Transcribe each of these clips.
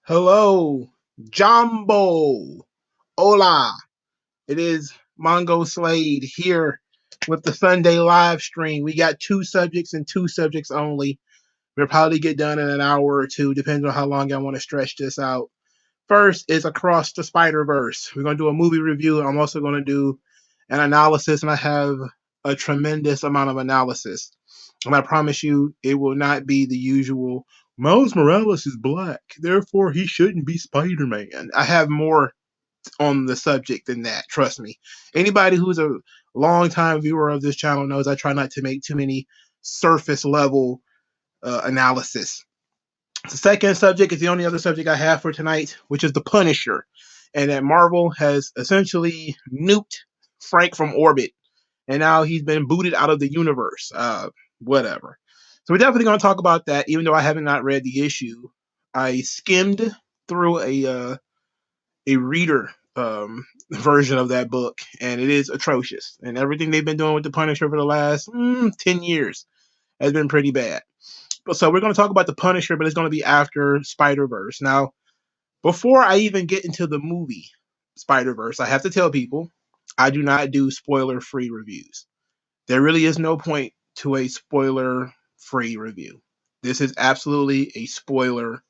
Hello, Jumbo. Hola. It is Mongo Slade here with the Sunday live stream. We got two subjects and two subjects only. We'll probably get done in an hour or two, depending on how long I want to stretch this out. First is Across the Spider-Verse. We're going to do a movie review. I'm also going to do an analysis, and I have a tremendous amount of analysis. And I promise you, it will not be the usual. Miles Morales is black, therefore he shouldn't be Spider-Man. I have more on the subject than that, trust me. Anybody who's a long-time viewer of this channel knows I try not to make too many surface level analysis. The second subject is the only other subject I have for tonight, which is the Punisher. And that Marvel has essentially nuked Frank from orbit. And now he's been booted out of the universe. Whatever. So we're definitely going to talk about that, even though I haven't not read the issue. I skimmed through a reader version of that book, and it is atrocious. And everything they've been doing with the Punisher for the last 10 years has been pretty bad. So we're going to talk about the Punisher, but it's going to be after Spider-Verse. Now, before I even get into the movie Spider-Verse, I have to tell people I do not do spoiler-free reviews. There really is no point to a spoiler-free review. This is absolutely a spoiler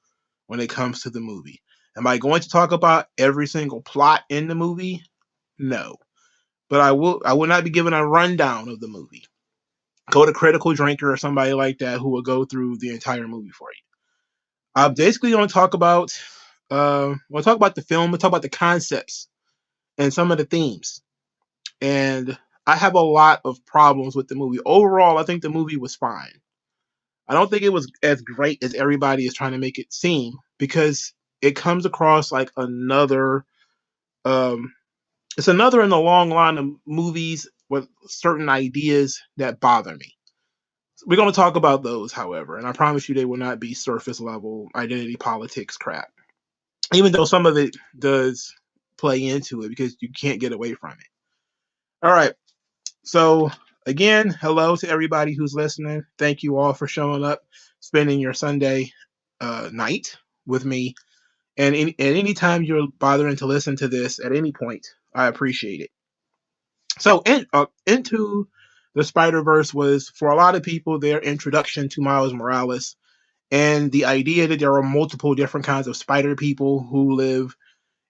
when it comes to the movie. Am I going to talk about every single plot in the movie? No. But I will not be giving a rundown of the movie. Go to Critical Drinker or somebody like that who will go through the entire movie for you. I'm basically going to talk about the film, we'll talk about the concepts and some of the themes. And I have a lot of problems with the movie. Overall, I think the movie was fine. I don't think it was as great as everybody is trying to make it seem, because it comes across like another it's another in the long line of movies with certain ideas that bother me. We're going to talk about those, however, and I promise you they will not be surface level identity politics crap, even though some of it does play into it because you can't get away from it. All right. So again, hello to everybody who's listening. Thank you all for showing up, spending your Sunday night with me. And at any time you're bothering to listen to this at any point, I appreciate it. So Into the Spider-Verse was, for a lot of people, their introduction to Miles Morales, and the idea that there are multiple different kinds of spider people who live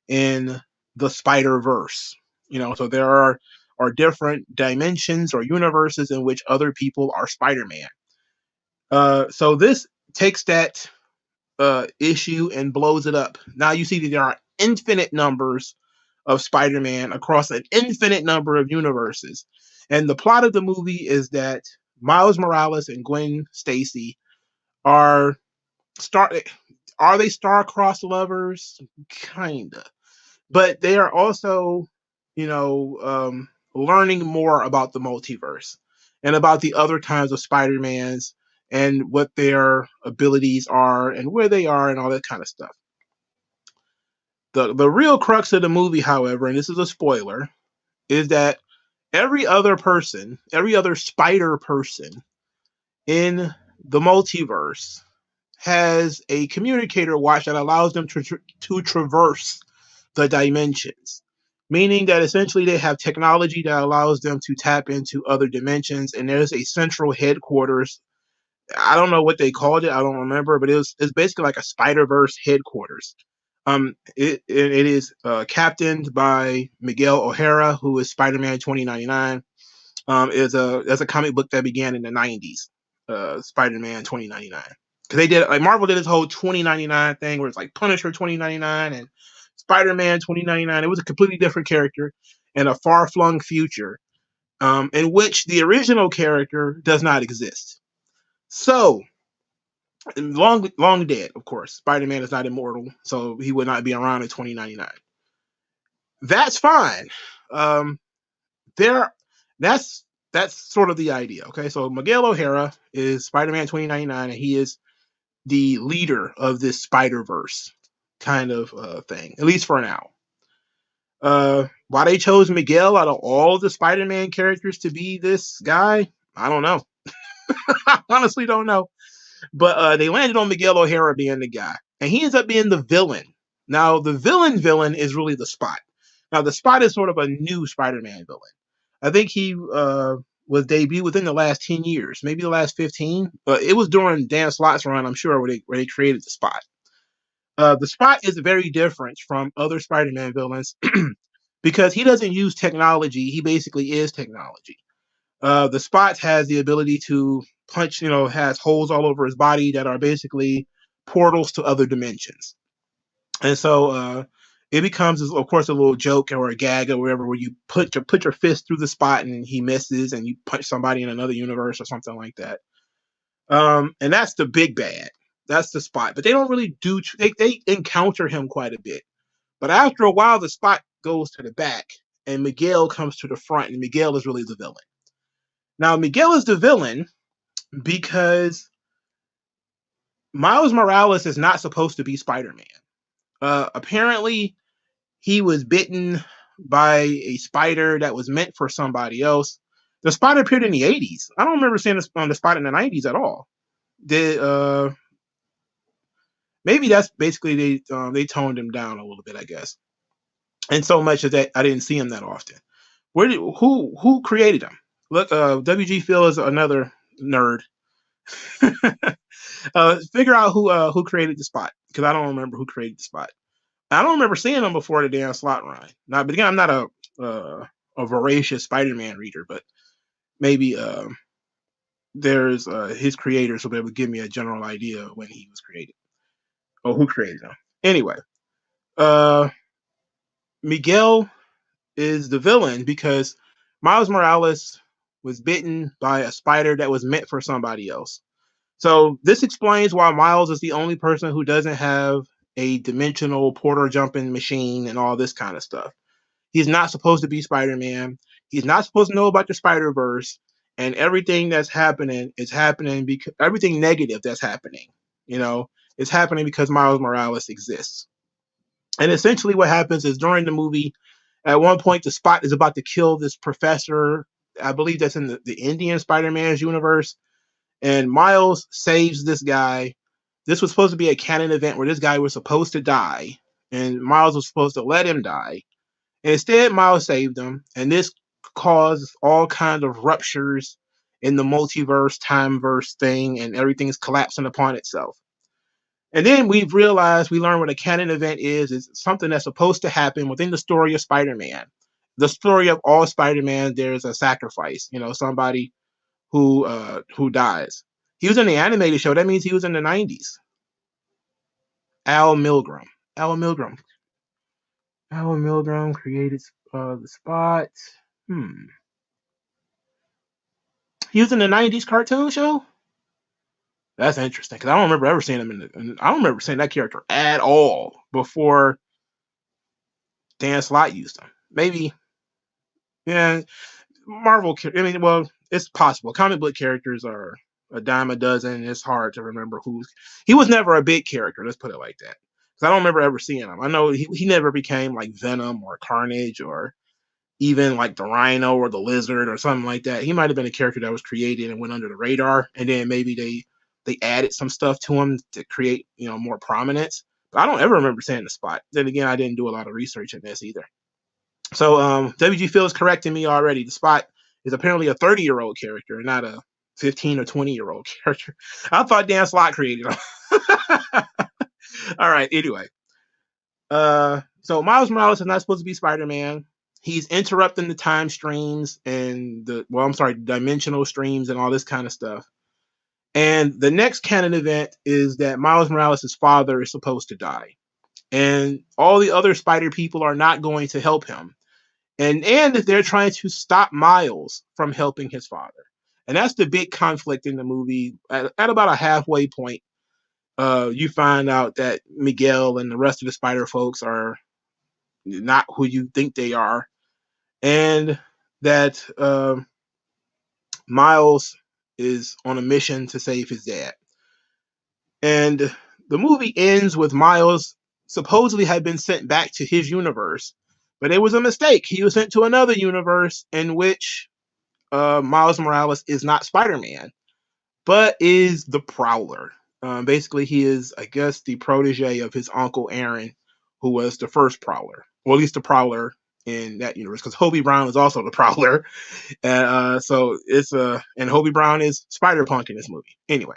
in the Spider-Verse. So there are different dimensions or universes in which other people are Spider-Man. So this takes that issue and blows it up. Now you see that there are infinite numbers of Spider-Man across an infinite number of universes. And the plot of the movie is that Miles Morales and Gwen Stacy are they star-crossed lovers? Kinda. But they are also, learning more about the multiverse and about the other kinds of Spider-Mans and what their abilities are and where they are and all that kind of stuff. The real crux of the movie, however, and this is a spoiler, is that every other spider person in the multiverse has a communicator watch that allows them to traverse the dimensions, meaning that essentially they have technology that allows them to tap into other dimensions, and there's a central headquarters. I don't know what they called it, I don't remember, but it's basically like a Spider-Verse headquarters. It is captained by Miguel O'Hara, who is Spider-Man 2099. That's a comic book that began in the 90s, Spider-Man 2099. Because they did, like, Marvel did this whole 2099 thing where it's like Punisher 2099 and Spider-Man 2099. It was a completely different character in a far-flung future, in which the original character does not exist. So, long dead, of course. Spider-Man is not immortal, so he would not be around in 2099. That's fine. That's sort of the idea. Okay, so Miguel O'Hara is Spider-Man 2099, and he is the leader of this Spider-Verse kind of thing, at least for now. Why they chose Miguel out of all the Spider-Man characters to be this guy, I don't know. I honestly don't know. But they landed on Miguel O'Hara being the guy. and he ends up being the villain. Now, the villain is really the Spot. Now, the Spot is sort of a new Spider-Man villain. I think he was debuted within the last 10 years, maybe the last 15. But it was during Dan Slott's run, I'm sure, where they created the Spot. The Spot is very different from other Spider-Man villains because he doesn't use technology. He basically is technology. The Spot has the ability to punch, has holes all over his body that are basically portals to other dimensions. And so it becomes, of course, a little joke or a gag or whatever, where you put your fist through the Spot and he misses, and you punch somebody in another universe or something like that. And that's the big bad. That's the Spot. But they don't really they encounter him quite a bit. But after a while, the Spot goes to the back, and Miguel comes to the front, and Miguel is really the villain. Now, Miguel is the villain because Miles Morales is not supposed to be Spider-Man. Apparently, he was bitten by a spider that was meant for somebody else. The spider appeared in the 80s. I don't remember seeing the spider in the 90s at all. Maybe that's basically they toned him down a little bit, I guess. And so much that I didn't see him that often. Who created him? Look, WG Phil is another nerd. Figure out who created the Spot, because I don't remember who created the Spot. I don't remember seeing him before the Dan Slott run. Now, but again, I'm not a voracious Spider-Man reader, but maybe there's his creators will be able to give me a general idea of when he was created or who created him. Anyway, Miguel is the villain because Miles Morales was bitten by a spider that was meant for somebody else. So this explains why Miles is the only person who doesn't have a dimensional portal jumping machine and all this kind of stuff. He's not supposed to be Spider-Man. He's not supposed to know about the Spider-Verse, and everything that's happening is happening because everything negative that's happening, is happening because Miles Morales exists. And essentially what happens is during the movie, at one point, the Spot is about to kill this professor. I believe that's in the Indian Spider-Man's universe. And Miles saves this guy. This was supposed to be a canon event where this guy was supposed to die, and Miles was supposed to let him die. And instead, Miles saved him, and this caused all kinds of ruptures in the multiverse, timeverse thing, and everything's collapsing upon itself. And then we learn what a canon event is. It's something that's supposed to happen within the story of Spider-Man. The story of all Spider-Man, there's a sacrifice, somebody who dies. He was in the animated show. That means he was in the 90s. Al Milgrom. Al Milgrom created the Spot. He was in the 90s cartoon show? That's interesting, because I don't remember ever seeing him I don't remember seeing that character at all before Dan Slott used him. Maybe, yeah, Marvel. It's possible. Comic book characters are a dime a dozen. It's hard to remember he was never a big character. Let's put it like that. Because I don't remember ever seeing him. I know he never became like Venom or Carnage or even like the Rhino or the Lizard or something like that. He might have been a character that was created and went under the radar, and then maybe they added some stuff to him to create more prominence. But I don't ever remember seeing the Spot. Then again, I didn't do a lot of research in this either. So WG Phil is correcting me already. The Spot is apparently a 30-year-old character, not a 15 or 20-year-old character. I thought Dan Slott created him. All right. Anyway, so Miles Morales is not supposed to be Spider-Man. He's interrupting the time streams and dimensional streams and all this kind of stuff. And the next canon event is that Miles Morales' father is supposed to die. And all the other Spider people are not going to help him. And they're trying to stop Miles from helping his father. And that's the big conflict in the movie. At about a halfway point, you find out that Miguel and the rest of the Spider folks are not who you think they are. And that Miles is on a mission to save his dad. And the movie ends with Miles supposedly had been sent back to his universe, but it was a mistake. He was sent to another universe in which Miles Morales is not Spider-Man, but is the Prowler. Basically, he is, I guess, the protege of his uncle Aaron, who was the first Prowler, or at least the Prowler in that universe, because Hobie Brown is also the Prowler, and so it's and Hobie Brown is Spider Punk in this movie. Anyway,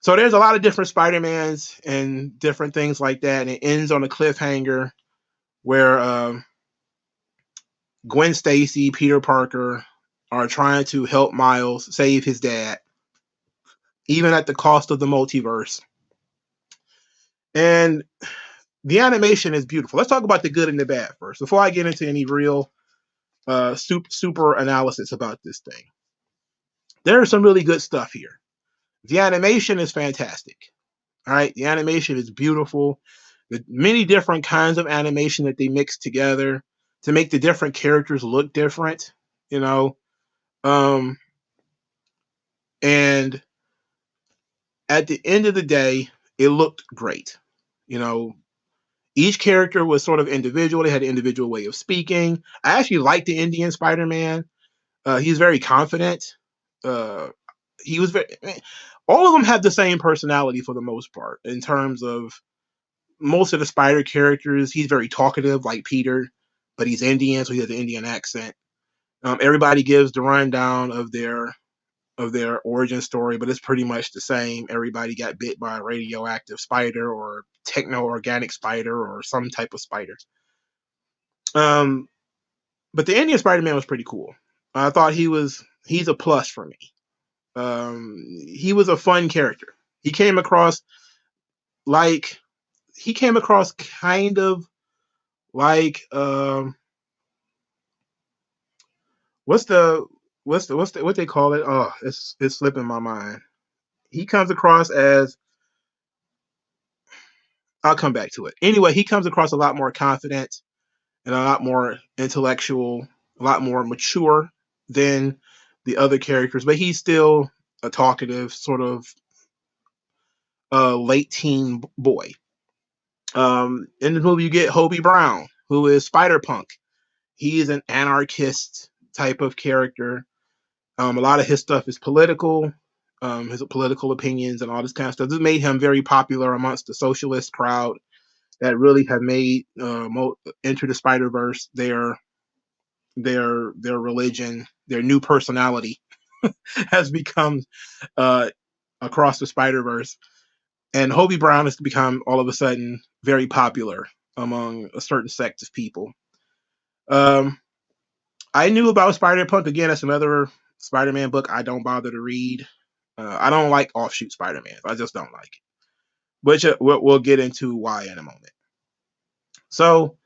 so there's a lot of different Spider Mans and different things like that, and it ends on a cliffhanger where Gwen Stacy, Peter Parker are trying to help Miles save his dad, even at the cost of the multiverse. And the animation is beautiful. Let's talk about the good and the bad first, before I get into any real super analysis about this thing. There's some really good stuff here. The animation is fantastic. All right, the animation is beautiful. The many different kinds of animation that they mix together to make the different characters look different, you know. And at the end of the day, it looked great. You know, each character was sort of individual. They had an individual way of speaking. I actually liked the Indian Spider-Man. He's very confident. Uh, he was very. All of them have the same personality for the most part in terms of most of the Spider characters. He's very talkative, like Peter, but he's Indian, so he has an Indian accent. Everybody gives the rundown of their origin story, but it's pretty much the same. Everybody got bit by a radioactive spider or techno-organic spider or some type of spider. But the Indian Spider-Man was pretty cool. I thought he's a plus for me. He was a fun character. He came across like kind of like what they call it? Oh, it's slipping my mind. He comes across as, I'll come back to it. Anyway, he comes across a lot more confident and a lot more intellectual, a lot more mature than the other characters, but he's still a talkative sort of late teen boy. In the movie, you get Hobie Brown, who is Spider Punk. He is an anarchist type of character. A lot of his stuff is political, his political opinions and all this kind of stuff. This made him very popular amongst the socialist crowd that really have made Enter the Spider Verse their religion, their new personality has become across the Spider Verse. And Hobie Brown has become all of a sudden very popular among a certain sect of people. I knew about Spider Punk. Again, that's another Spider-Man book I don't bother to read. I don't like offshoot Spider-Man. I just don't like it. Which we'll get into why in a moment. So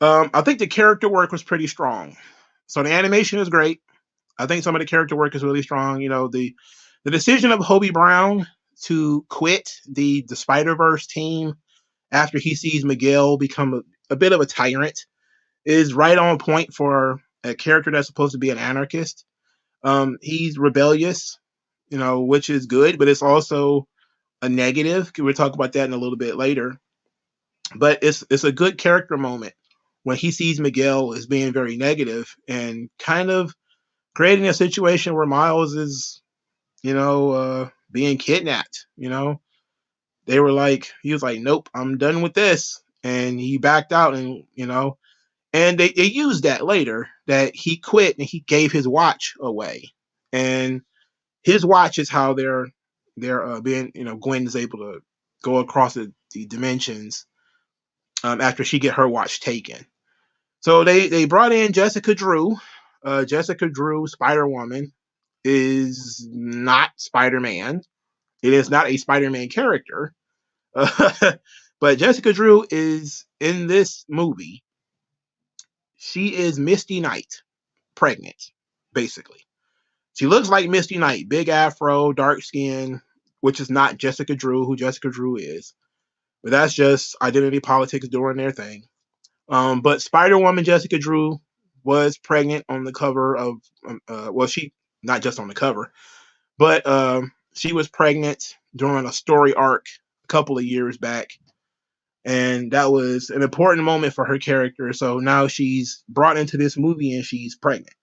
I think the character work was pretty strong. So the animation is great. I think some of the character work is really strong. You know, the decision of Hobie Brown to quit the Spider-Verse team after he sees Miguel become a bit of a tyrant is right on point for a character that's supposed to be an anarchist. He's rebellious, you know, which is good, but it's also a negative. We'll talk about that in a little bit later. But it's a good character moment when he sees Miguel as being very negative and kind of creating a situation where Miles is, you know, being kidnapped. You know, he was like, nope, I'm done with this, and he backed out, and you know, and they used that later that he quit and he gave his watch away, and his watch is how they're being, you know, Gwen is able to go across the dimensions after she get her watch taken. So they brought in Jessica Drew. Jessica Drew, Spider Woman, is not Spider Man. It is not a Spider Man character. But Jessica Drew is in this movie. She is Misty Knight, pregnant, basically. She looks like Misty Knight, big afro, dark skin, which is not Jessica Drew, who Jessica Drew is. But that's just identity politics doing their thing. But Spider-Woman Jessica Drew was pregnant on the cover of, she not just on the cover, but she was pregnant during a story arc a couple of years back. And that was an important moment for her character. So now she's brought into this movie and she's pregnant.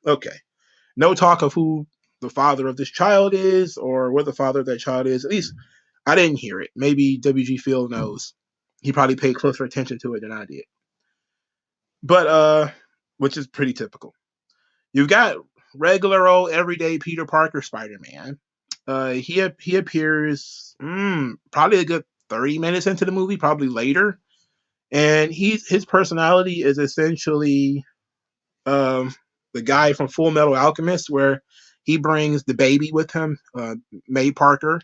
Okay. No talk of who the father of this child is or what the father of that child is. At least I didn't hear it. Maybe WG Field knows. He probably paid closer attention to it than I did. But which is pretty typical. You've got regular old everyday Peter Parker Spider-Man. He appears probably a good 30 minutes into the movie, probably later. And his personality is essentially the guy from Full Metal Alchemist, where he brings the baby with him, May Parker,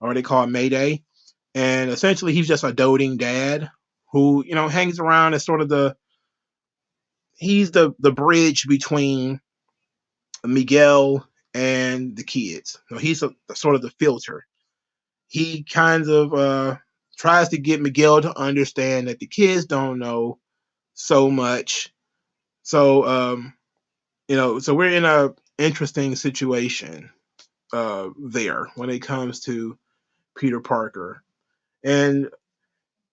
or they call it Mayday. And essentially, he's just a doting dad who, hangs around as sort of he's the bridge between Miguel and the kids. So he's sort of the filter. He kind of tries to get Miguel to understand that the kids don't know so much. So so we're in a interesting situation there when it comes to Peter Parker, and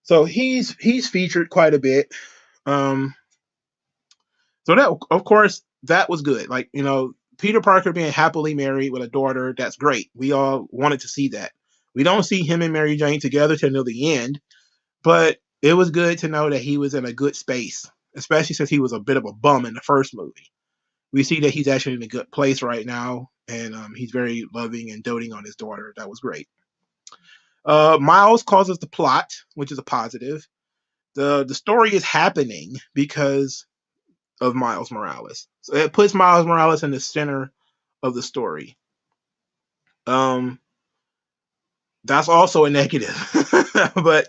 so he's featured quite a bit. Um, so that, of course, that was good. Like, Peter Parker being happily married with a daughter, that's great. We all wanted to see that. We don't see him and Mary Jane together till near the end, but it was good to know that he was in a good space, especially since he was a bit of a bum in the first movie. We see that he's actually in a good place right now, and he's very loving and doting on his daughter. That was great. Miles causes the plot, which is a positive. The story is happening because of Miles Morales. So it puts Miles Morales in the center of the story. That's also a negative, but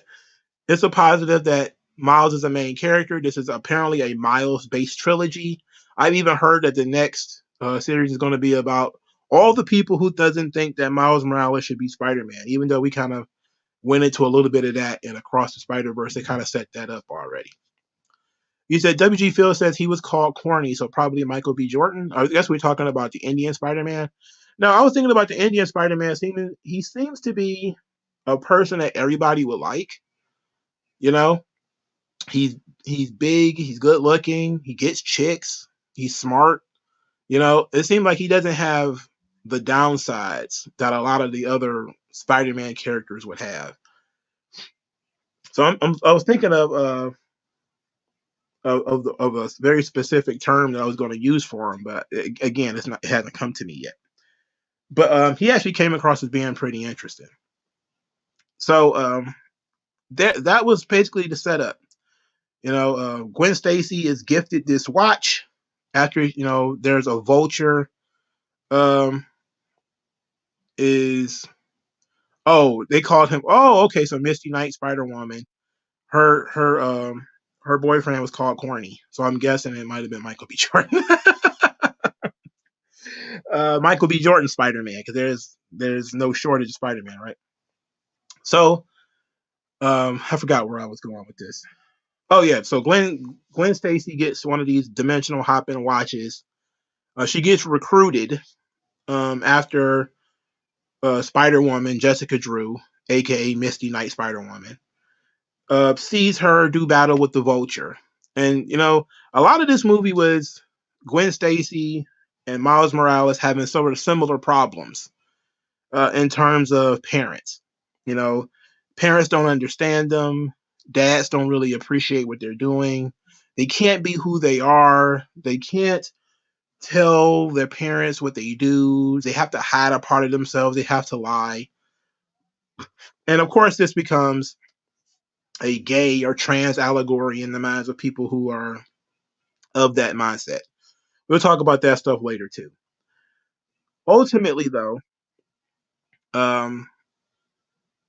it's a positive that Miles is a main character. This is apparently a Miles-based trilogy. I've even heard that the next series is going to be about all the people who doesn't think that Miles Morales should be Spider-Man, even though we kind of went into a little bit of that in Across the Spider-Verse. They kind of set that up already. You said WG Phil says he was called corny, so probably Michael B. Jordan. I guess we're talking about the Indian Spider-Man. Now, I was thinking about the Indian Spider-Man. He seems to be a person that everybody would like. You know, he's big, he's good looking, he gets chicks, he's smart. It seems like he doesn't have the downsides that a lot of the other Spider-Man characters would have. So I was thinking of a very specific term that I was going to use for him, but again, it hasn't come to me yet. But he actually came across as being pretty interesting. So that was basically the setup. Gwen Stacy is gifted this watch after there's a vulture. Is they called him. Oh, okay. So Misty Knight, Spider Woman. Her boyfriend was called corny. So I'm guessing it might have been Michael B. Jordan. Michael B. Jordan Spider Man, because there's no shortage of Spider Man, right? So I forgot where I was going with this. Oh yeah, so Gwen Stacy gets one of these dimensional hopping watches. She gets recruited after Spider Woman Jessica Drew, aka Misty Knight Spider Woman, sees her do battle with the Vulture, and a lot of this movie was Gwen Stacy and Miles Morales having sort of similar problems in terms of parents. You know, Parents don't understand them. Dads don't really appreciate what they're doing. They can't be who they are. They can't tell their parents what they do. They have to hide a part of themselves. They have to lie. And of course, this becomes a gay or trans allegory in the minds of people who are of that mindset. We'll talk about that stuff later too. Ultimately, though, um,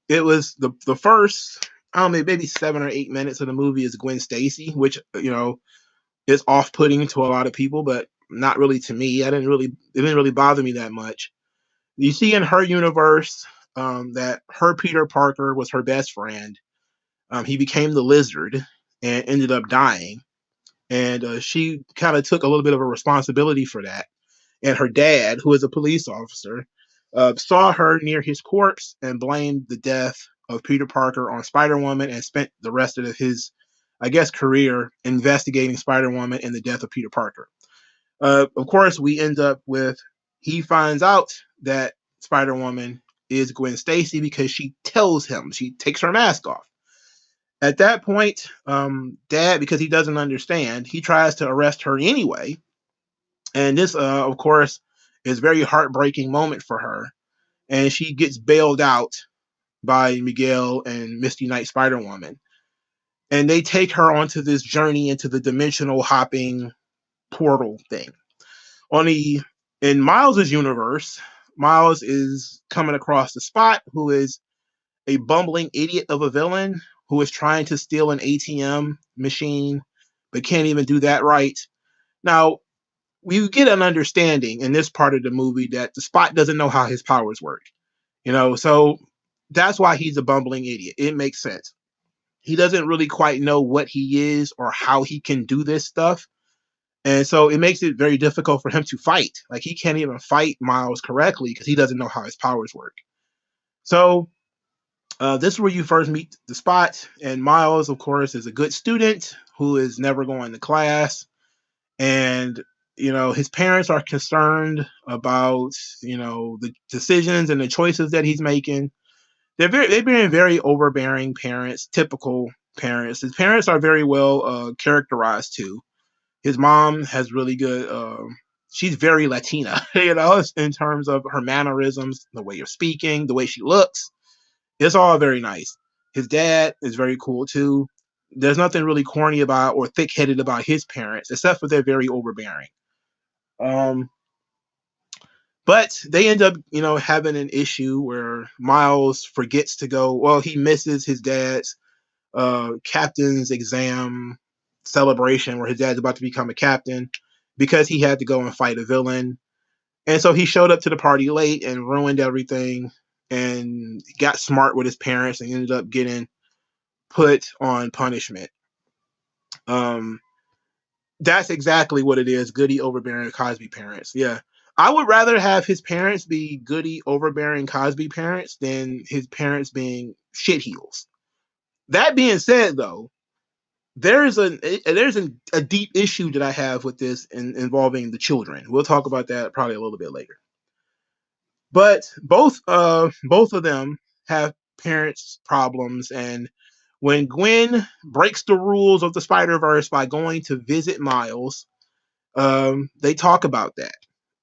it was the first, I don't know, maybe 7 or 8 minutes of the movie is Gwen Stacy, which is off putting to a lot of people, but not really to me. It didn't really bother me that much. You see in her universe that her Peter Parker was her best friend. He became the Lizard and ended up dying, and she kind of took a little bit of a responsibility for that. And her dad, who is a police officer, saw her near his corpse and blamed the death of Peter Parker on Spider Woman, and spent the rest of his, I guess, career investigating Spider Woman and the death of Peter Parker. Of course, we end up with he finds out that Spider-Woman is Gwen Stacy because she tells him. She takes her mask off. At that point, Dad, because he doesn't understand, he tries to arrest her anyway. And this, of course, is a very heartbreaking moment for her. And she gets bailed out by Miguel and Misty Knight Spider-Woman. And they take her onto this journey into the dimensional hopping portal thing. In Miles's universe, Miles is coming across the Spot, who is a bumbling idiot of a villain who is trying to steal an ATM machine, but can't even do that right. Now, we get an understanding in this part of the movie that the Spot doesn't know how his powers work. So that's why he's a bumbling idiot. It makes sense. He doesn't really quite know what he is or how he can do this stuff. And so it makes it very difficult for him to fight. Like, he can't even fight Miles correctly because he doesn't know how his powers work. So this is where you first meet the Spot. And Miles, of course, is a good student who is never going to class. And, his parents are concerned about, the decisions and the choices that he's making. They've been very overbearing parents, typical parents. His parents are very well characterized too. His mom has really good. She's very Latina, in terms of her mannerisms, the way of speaking, the way she looks. It's all very nice. His dad is very cool too. There's nothing really corny about or thick-headed about his parents, except for they're very overbearing. But they end up, having an issue where Miles forgets to go. Well, he misses his dad's captain's exam celebration where his dad's about to become a captain because he had to go and fight a villain. And so he showed up to the party late and ruined everything and got smart with his parents and ended up getting put on punishment. That's exactly what it is. Goody, overbearing Cosby parents. Yeah. I would rather have his parents be goody, overbearing Cosby parents than his parents being shitheels. That being said, though, there's a deep issue that I have with this involving the children. We'll talk about that probably a little bit later. But both of them have parents problems, and when Gwen breaks the rules of the Spider-Verse by going to visit Miles, they talk about that,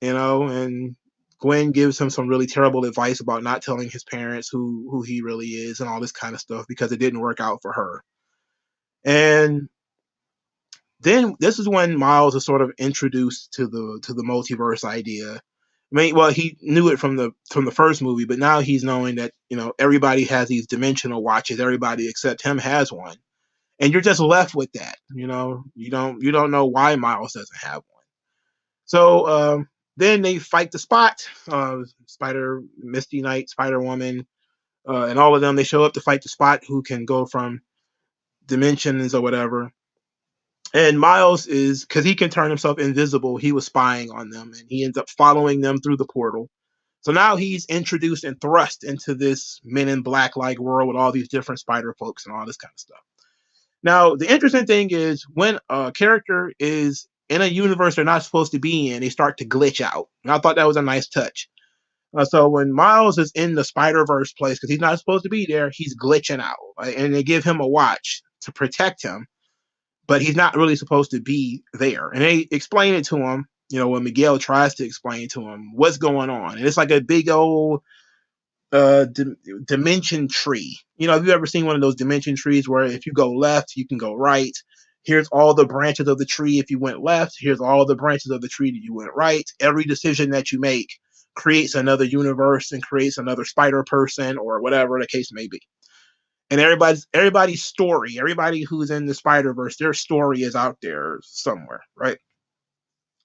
and Gwen gives him some really terrible advice about not telling his parents who he really is and all this kind of stuff because it didn't work out for her. And then this is when Miles is sort of introduced to the multiverse idea. I mean, well, he knew it from the first movie, but now he's knowing that everybody has these dimensional watches. Everybody except him has one, and you're just left with that. You don't know why Miles doesn't have one. So then they fight the Spot, Misty Knight, Spider-Woman, and all of them. They show up to fight the Spot, who can go from dimensions or whatever. And Miles is, because he can turn himself invisible, he was spying on them, and he ends up following them through the portal. So now he's introduced and thrust into this Men in Black-like world with all these different spider folks and all this kind of stuff. Now, the interesting thing is when a character is in a universe they're not supposed to be in, they start to glitch out. And I thought that was a nice touch. So when Miles is in the Spider-Verse place, because he's not supposed to be there, he's glitching out. Right? And they give him a watch to protect him, but he's not really supposed to be there. And they explain it to him, when Miguel tries to explain to him what's going on. And it's like a big old dimension tree. Have you ever seen one of those dimension trees where if you go left, you can go right? Here's all the branches of the tree if you went left. Here's all the branches of the tree that you went right. Every decision that you make creates another universe and creates another spider person or whatever the case may be. And everybody's story, everybody who's in the Spider-Verse, their story is out there somewhere, right?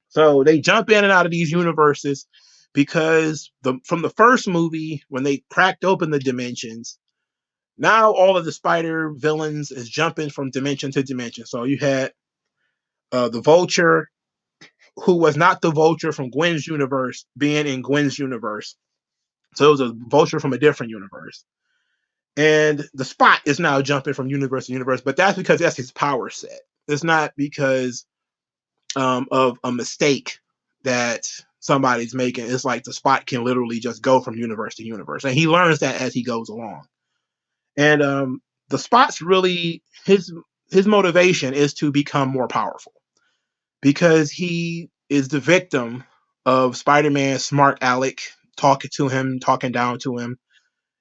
So they jump in and out of these universes because from the first movie, when they cracked open the dimensions, now all of the spider villains is jumping from dimension to dimension. So you had the Vulture, who was not the Vulture from Gwen's universe, being in Gwen's universe. So it was a Vulture from a different universe. And the Spot is now jumping from universe to universe, but that's because that's his power set. It's not because of a mistake that somebody's making, it's like the spot can literally just go from universe to universe. And he learns that as he goes along. And the spot's really his motivation is to become more powerful because he is the victim of Spider-Man's smart aleck talking to him, talking down to him.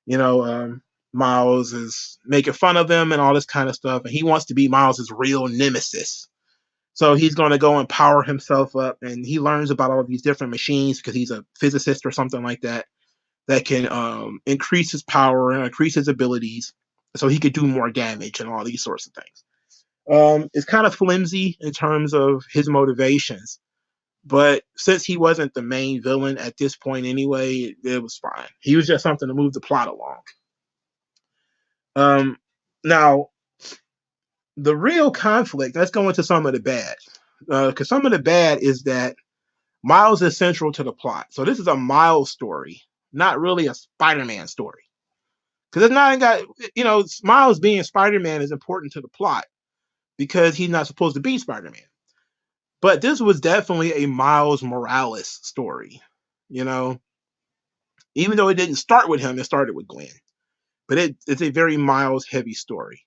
You know, Miles is making fun of him and all this kind of stuff, and he wants to be Miles's real nemesis. So he's going to go and power himself up, and he learns about all these different machines because he's a physicist or something like that that can increase his power and increase his abilities, so he could do more damage and all these sorts of things. It's kind of flimsy in terms of his motivations, but since he wasn't the main villain at this point anyway, it was fine. He was just something to move the plot along. Now, the real conflict, let's go into some of the bad. Because some of the bad is that Miles is central to the plot. So this is a Miles story, not really a Spider-Man story. Because it's not got, Miles being Spider-Man is important to the plot because he's not supposed to be Spider-Man. But this was definitely a Miles Morales story, even though it didn't start with him, it started with Gwen. But it's a very Miles heavy story.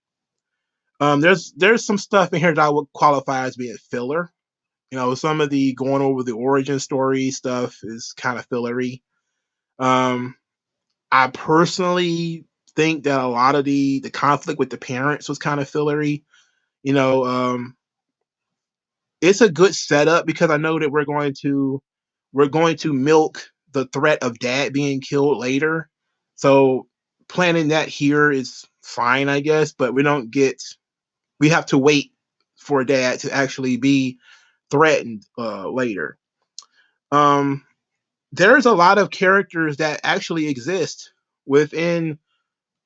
There's some stuff in here that I would qualify as being filler. Some of the going over the origin story stuff is kind of fillery. I personally think that a lot of the conflict with the parents was kind of fillery. It's a good setup because I know that we're going to milk the threat of dad being killed later. So planning that here is fine, I guess, but we have to wait for dad to actually be threatened later. There's a lot of characters that actually exist within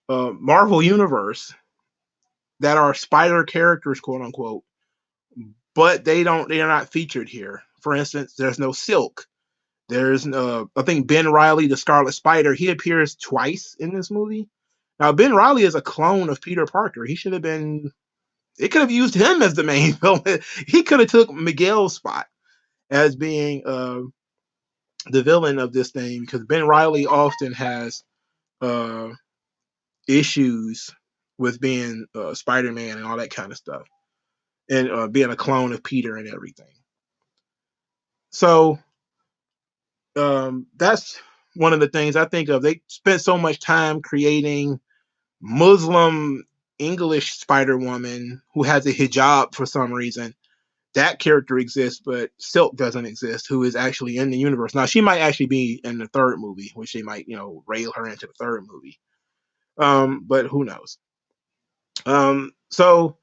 Marvel Universe that are spider characters, quote unquote, but they are not featured here. For instance, there's no Silk. There's I think Ben Reilly, the Scarlet Spider, he appears twice in this movie. Now Ben Reilly is a clone of Peter Parker. He should have been. It could have used him as the main villain. He could have took Miguel's spot as being the villain of this thing because Ben Reilly often has issues with being Spider-Man and all that kind of stuff, and being a clone of Peter and everything. So that's one of the things I think of. They spent so much time creating Muslim English Spider-Woman who has a hijab for some reason. That character exists, but Silk doesn't exist, who is actually in the universe. Now, she might actually be in the third movie, which they might, rail her into the third movie. But who knows? So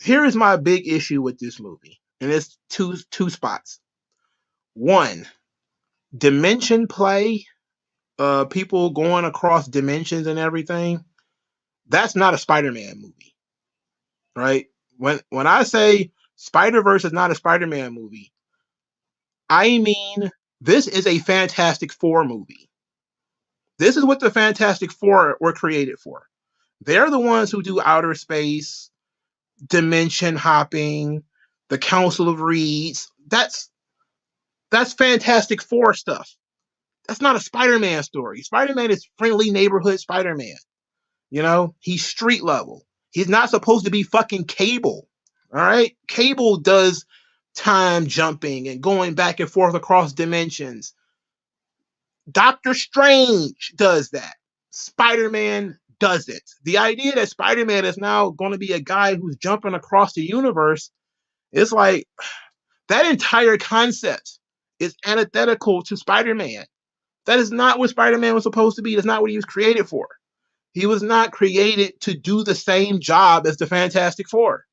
here is my big issue with this movie, and it's two spots. One, dimension play, people going across dimensions and everything. That's not a Spider-Man movie, right? When I say Spider-Verse is not a Spider-Man movie, I mean this is a Fantastic Four movie. This is what the Fantastic Four were created for. They're the ones who do outer space, dimension hopping, the Council of Reeds. That's Fantastic Four stuff. That's not a Spider-Man story. Spider-Man is friendly neighborhood Spider-Man. He's street level. He's not supposed to be fucking Cable. All right? Cable does time jumping and going back and forth across dimensions. Doctor Strange does that. Spider-Man doesn't. The idea that Spider-Man is now going to be a guy who's jumping across the universe is like that entire concept is antithetical to Spider-Man. That is not what Spider-Man was supposed to be. That's not what he was created for. He was not created to do the same job as the Fantastic Four.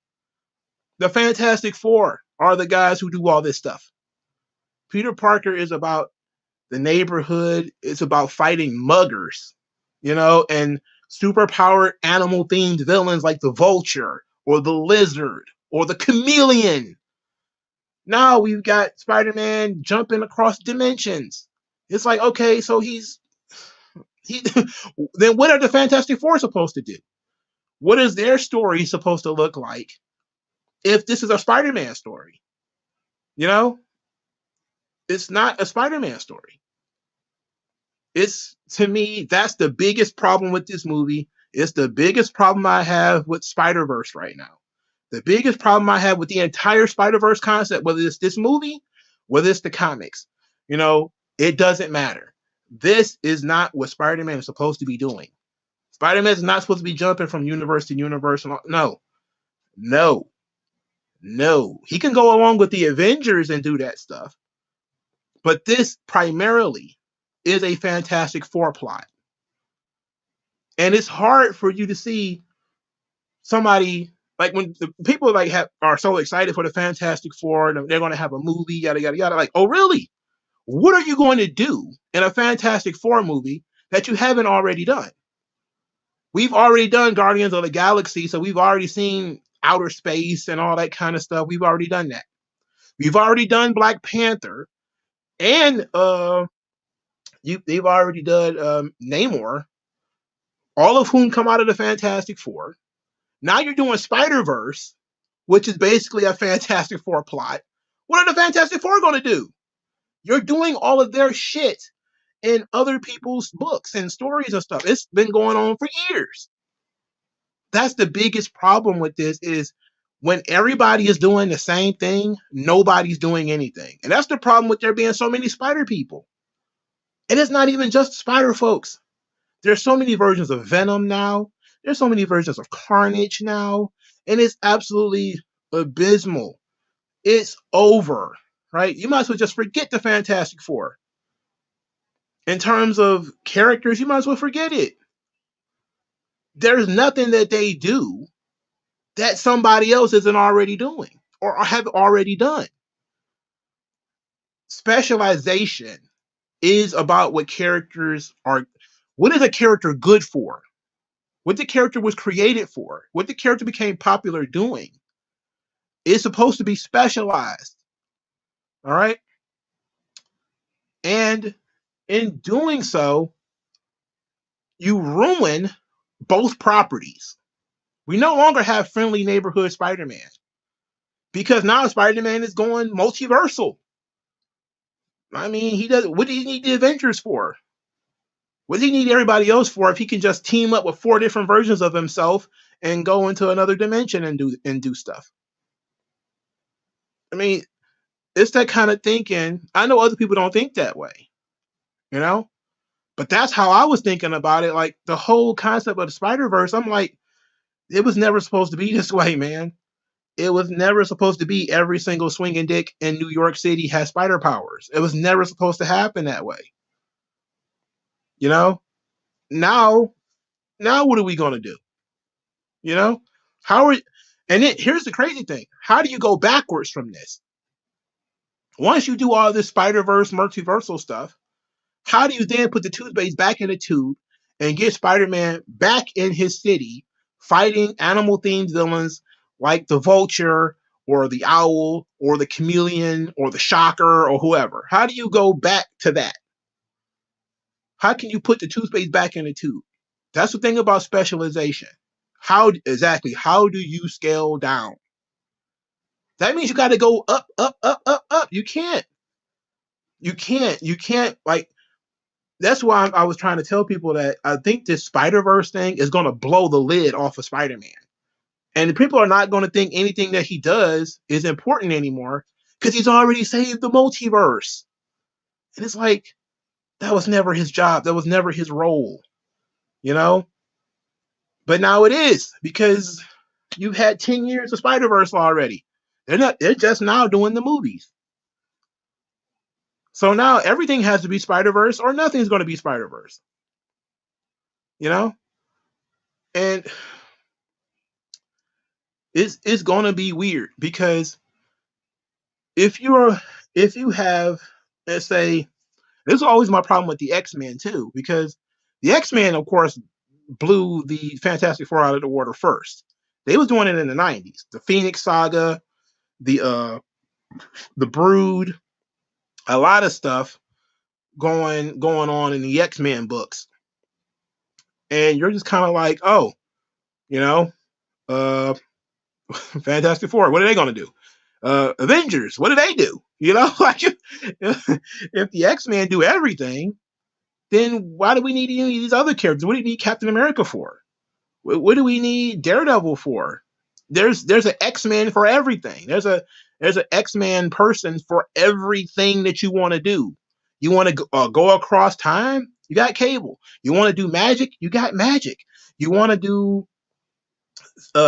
The Fantastic Four are the guys who do all this stuff. Peter Parker is about the neighborhood. It's about fighting muggers, and superpowered animal-themed villains like the Vulture or the Lizard or the Chameleon. Now we've got Spider-Man jumping across dimensions. It's like, okay, so he then what are the Fantastic Four supposed to do? What is their story supposed to look like if this is a Spider-Man story? It's not a Spider-Man story. It's, to me, that's the biggest problem with this movie. It's the biggest problem I have with Spider-Verse right now. The biggest problem I have with the entire Spider-Verse concept, whether it's this movie, whether it's the comics, it doesn't matter. This is not what Spider-Man is supposed to be doing. Spider-Man is not supposed to be jumping from universe to universe. No, no, no. He can go along with the Avengers and do that stuff, but this primarily is a Fantastic Four plot. And it's hard for you to see somebody like when the people are so excited for the Fantastic Four and they're going to have a movie, yada yada yada. Like, oh really? What are you going to do in a Fantastic Four movie that you haven't already done? We've already done Guardians of the Galaxy, so we've already seen outer space and all that kind of stuff. We've already done that. We've already done Black Panther, and they've already done Namor, all of whom come out of the Fantastic Four. Now you're doing Spider-Verse, which is basically a Fantastic Four plot. What are the Fantastic Four going to do? You're doing all of their shit in other people's books and stories and stuff. It's been going on for years. That's the biggest problem with this is when everybody is doing the same thing, nobody's doing anything. And that's the problem with there being so many spider people. And it's not even just spider folks. There's so many versions of Venom now. There's so many versions of Carnage now. And it's absolutely abysmal. It's over, right? You might as well just forget the Fantastic Four. In terms of characters, you might as well forget it. There's nothing that they do that somebody else isn't already doing or have already done. Specialization is about what characters are. What is a character good for? What the character was created for? What the character became popular doing? It's supposed to be specialized. All right. And in doing so, you ruin both properties. We no longer have friendly neighborhood Spider-Man because now Spider-Man is going multiversal. I mean, he does. What do you need the Avengers for? What does he need everybody else for if he can just team up with 4 different versions of himself and go into another dimension and do stuff? I mean, it's that kind of thinking. I know other people don't think that way, you know, but that's how I was thinking about it. Like the whole concept of the Spider-Verse, I'm like, it was never supposed to be this way, man. It was never supposed to be every single swinging dick in New York City has spider powers. It was never supposed to happen that way. You know? Now what are we gonna do? You know? How are and here's the crazy thing. How do you go backwards from this? Once you do all this Spider-Verse multiversal stuff, how do you then put the toothpaste back in the tube and get Spider-Man back in his city fighting animal-themed villains like the Vulture or the Owl or the Chameleon or the Shocker or whoever? How do you go back to that? How can you put the toothpaste back in the tube? That's the thing about specialization. How do you scale down? That means you got to go up, up, up, up, up. You can't. Like, that's why I was trying to tell people that I think this Spider-Verse thing is going to blow the lid off of Spider-Man. And people are not going to think anything that he does is important anymore because he's already saved the multiverse. And it's like, that was never his job. That was never his role, you know? But now it is because you've had 10 years of Spider-Verse already. They're just now doing the movies. So now everything has to be Spider-Verse or nothing's going to be Spider-Verse. You know? And it's going to be weird because if you have, let's say, this is always my problem with the X-Men too, because the X-Men, of course, blew the Fantastic Four out of the water first. They was doing it in the 90s. The Phoenix Saga, the Brood, a lot of stuff going on in the X-Men books. And you're just kind of like, oh, you know, Fantastic Four, what are they going to do? Avengers, what do they do? You know, like if the X-Men do everything, then why do we need any of these other characters? What do you need Captain America for? What do we need Daredevil for? There's an X-Men for everything. There's an X-Men person for everything that you want to do. You want to go across time? You got Cable. You want to do magic? You got magic. You want to do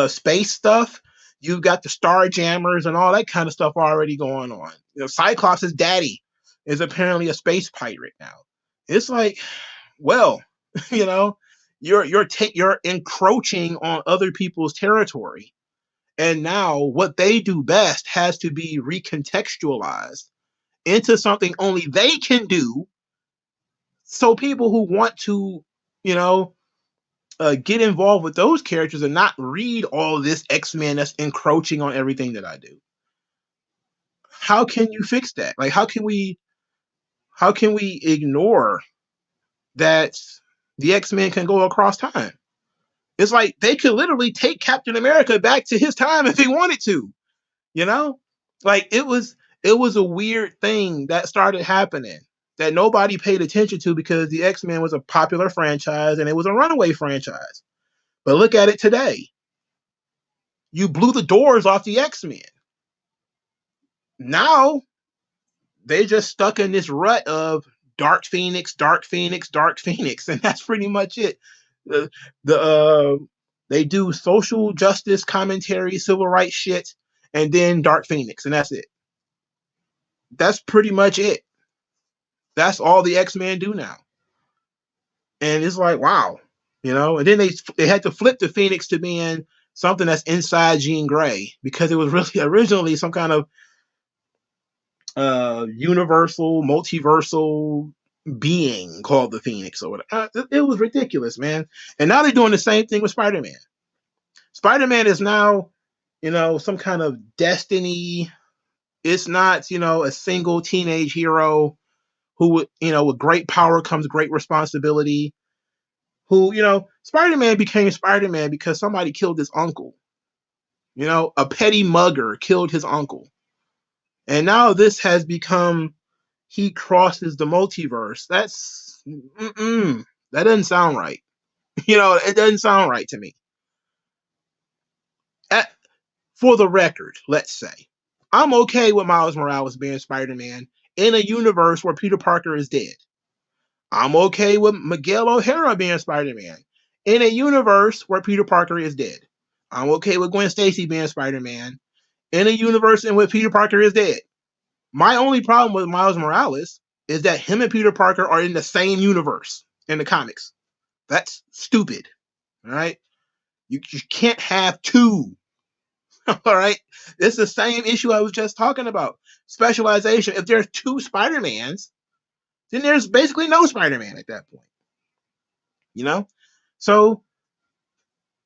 space stuff? You've got the Star Jammers and all that kind of stuff already going on. You know, Cyclops' daddy is apparently a space pirate now. It's like, well, you know, you're encroaching on other people's territory, and now what they do best has to be recontextualized into something only they can do. So people who want to, you know, get involved with those characters and not read all this X-Men that's encroaching on everything that I do. How can you fix that? Like, how can we ignore that the X-Men can go across time? It's like they could literally take Captain America back to his time if they wanted to, you know? Like it was a weird thing that started happening that nobody paid attention to because the X-Men was a popular franchise and it was a runaway franchise. But look at it today. You blew the doors off the X-Men. Now they just stuck in this rut of Dark Phoenix, Dark Phoenix, Dark Phoenix, and that's pretty much it. They do social justice commentary, civil rights shit, and then Dark Phoenix, and that's it. That's pretty much it. That's all the X-Men do now. And it's like, wow, you know. And then they had to flip the Phoenix to being something that's inside Jean Grey because it was really originally some kind of universal, multiversal being called the Phoenix or whatever. It was ridiculous, man. And now they're doing the same thing with Spider-Man. Spider-Man is now, you know, some kind of destiny. It's not, you know, a single teenage hero who, you know, with great power comes great responsibility. Who, you know, Spider-Man became Spider-Man because somebody killed his uncle. You know, a petty mugger killed his uncle. And now this has become he crosses the multiverse. That doesn't sound right. You know, it doesn't sound right to me. For the record, let's say, I'm okay with Miles Morales being Spider-Man in a universe where Peter Parker is dead. I'm okay with Miguel O'Hara being Spider-Man in a universe where Peter Parker is dead. I'm okay with Gwen Stacy being Spider-Man in a universe in which Peter Parker is dead. My only problem with Miles Morales is that him and Peter Parker are in the same universe in the comics. That's stupid. All right? You can't have two. All right? It's the same issue I was just talking about. Specialization. If there's two Spider-Mans, then there's basically no Spider-Man at that point. You know? So,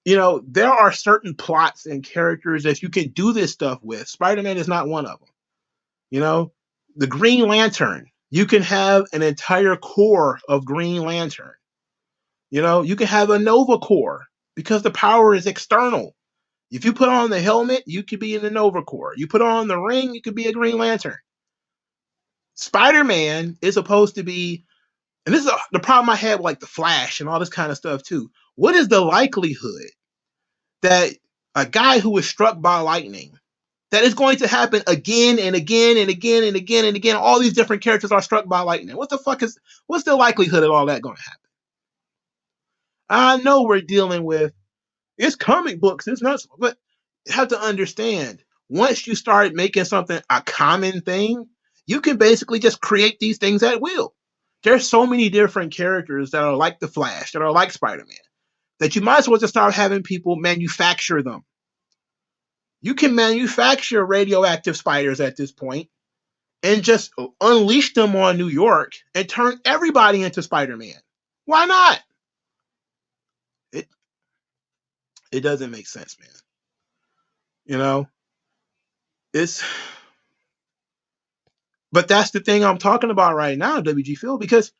you know, there are certain plots and characters that you can do this stuff with. Spider-Man is not one of them. You know? The Green Lantern. You can have an entire corps of Green Lantern. You know? You can have a Nova Corps because the power is external. If you put on the helmet, you could be in the Nova Corps. You put on the ring, you could be a Green Lantern. Spider-Man is supposed to be, and this is the problem I had with like the Flash and all this kind of stuff too. What is the likelihood that a guy who was struck by lightning, that is going to happen again and again and again and again and again? All these different characters are struck by lightning. What's the likelihood of all that going to happen? I know we're dealing with, it's comic books, it's not, but you have to understand, once you start making something a common thing, you can basically just create these things at will. There's so many different characters that are like the Flash, that are like Spider-Man, that you might as well just start having people manufacture them. You can manufacture radioactive spiders at this point and just unleash them on New York and turn everybody into Spider-Man. Why not? It doesn't make sense, man. You know, but that's the thing I'm talking about right now, WG Phil, because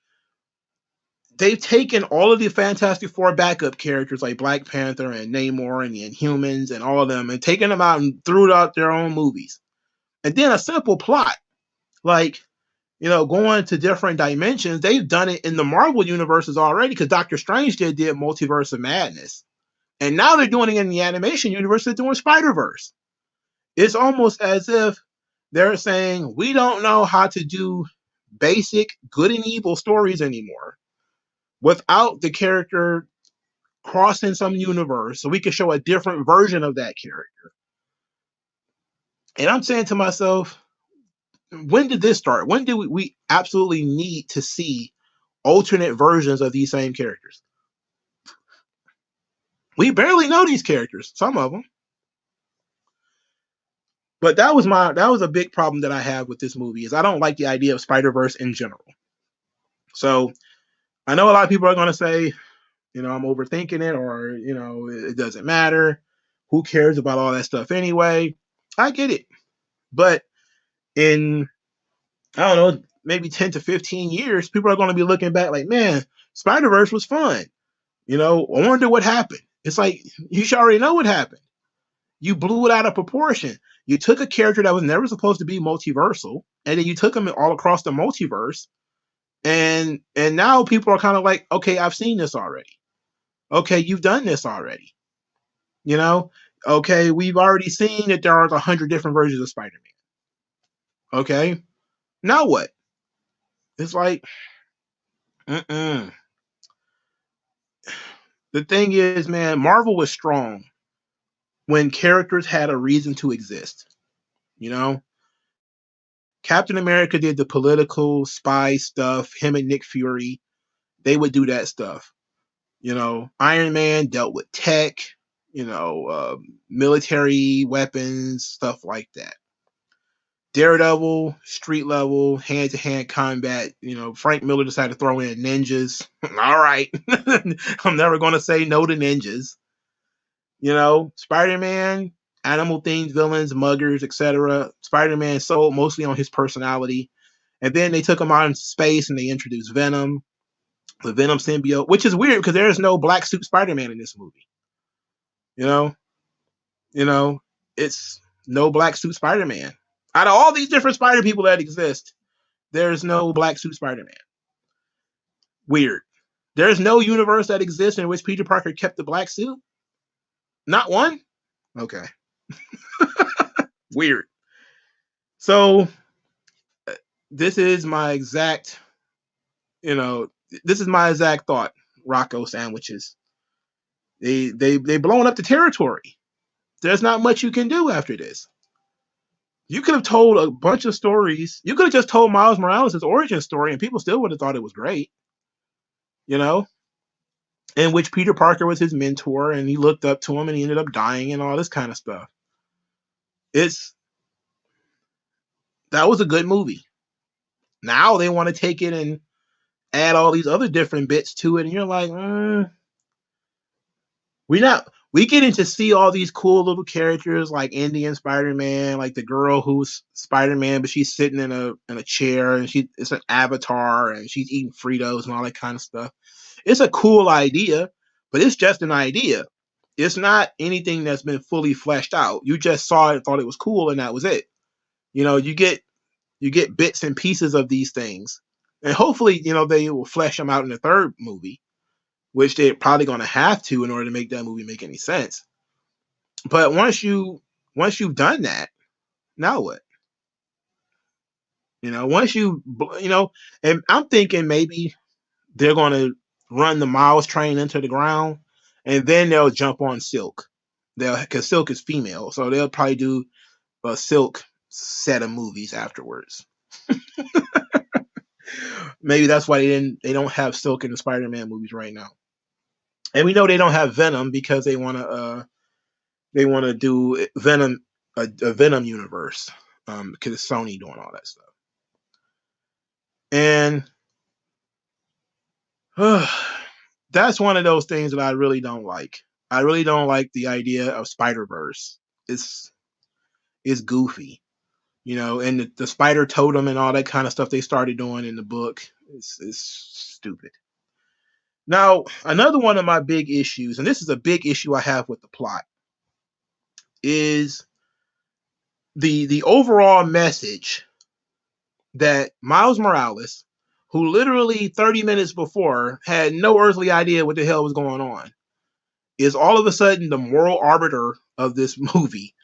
they've taken all of the Fantastic Four backup characters like Black Panther and Namor and the Inhumans and all of them and taken them out and threw out their own movies. And then a simple plot, like, going to different dimensions. They've done it in the Marvel universes already because Doctor Strange did Multiverse of Madness. And now they're doing it in the animation universe. They're doing Spider-Verse. It's almost as if they're saying, we don't know how to do basic good and evil stories anymore without the character crossing some universe so we can show a different version of that character. And I'm saying to myself, when did this start? When did we absolutely need to see alternate versions of these same characters? We barely know these characters, some of them. But that was a big problem that I have with this movie is I don't like the idea of Spider-Verse in general. So I know a lot of people are going to say, I'm overthinking it, or, it doesn't matter. Who cares about all that stuff anyway? I get it. But in, I don't know, maybe 10 to 15 years, people are going to be looking back like, man, Spider-Verse was fun. I wonder what happened. It's like, you should already know what happened. You blew it out of proportion. You took a character that was never supposed to be multiversal, and then you took him all across the multiverse, and now people are kind of like, okay, I've seen this already. Okay, you've done this already. Okay, we've already seen that there are 100 different versions of Spider-Man. Okay, now what? It's like, the thing is, man, Marvel was strong when characters had a reason to exist. Captain America did the political spy stuff. Him and Nick Fury, they would do that stuff. Iron Man dealt with tech, military weapons, stuff like that. Daredevil, street level, hand to hand combat. Frank Miller decided to throw in ninjas. All right. I'm never going to say no to ninjas. Spider Man, animal themed villains, muggers, etc. Spider Man sold mostly on his personality. And then they took him out into space and they introduced Venom, the Venom symbiote, which is weird because there is no black suit Spider Man in this movie. You know, it's no black suit Spider Man. Out of all these different Spider people that exist, there's no black suit Spider Man. Weird. There's no universe that exists in which Peter Parker kept the black suit. Not one. Okay. Weird. So this is my exact, thought. Rocco sandwiches. They blowing up the territory. There's not much you can do after this. You could have told a bunch of stories. You could have just told Miles Morales' origin story, and people still would have thought it was great. In which Peter Parker was his mentor, and he looked up to him, and he ended up dying, and all this kind of stuff. That was a good movie. Now they want to take it and add all these other different bits to it, and you're like, we getting to see all these cool little characters like Indian Spider-Man, like the girl who's Spider-Man, but she's sitting in a chair and it's an avatar and she's eating Fritos and all that kind of stuff. It's a cool idea, but it's just an idea. It's not anything that's been fully fleshed out. You just saw it, thought it was cool, and that was it. You get bits and pieces of these things. And hopefully, they will flesh them out in the third movie, which they're probably going to have to in order to make that movie make any sense. But once you've done that, now what? Once and I'm thinking maybe they're going to run the Miles train into the ground, and then they'll jump on Silk. Because Silk is female, so they'll probably do a Silk set of movies afterwards. Maybe that's why they don't have Silk in the Spider-Man movies right now. And we know they don't have Venom because they want to do Venom a Venom universe because it's Sony doing all that stuff. And that's one of those things that I really don't like. I really don't like the idea of Spider-Verse. It's goofy, and the spider totem and all that kind of stuff they started doing in the book is stupid. Now, another one of my big issues, and this is a big issue I have with the plot, is the overall message that Miles Morales, who literally 30 minutes before had no earthly idea what the hell was going on, is all of a sudden the moral arbiter of this movie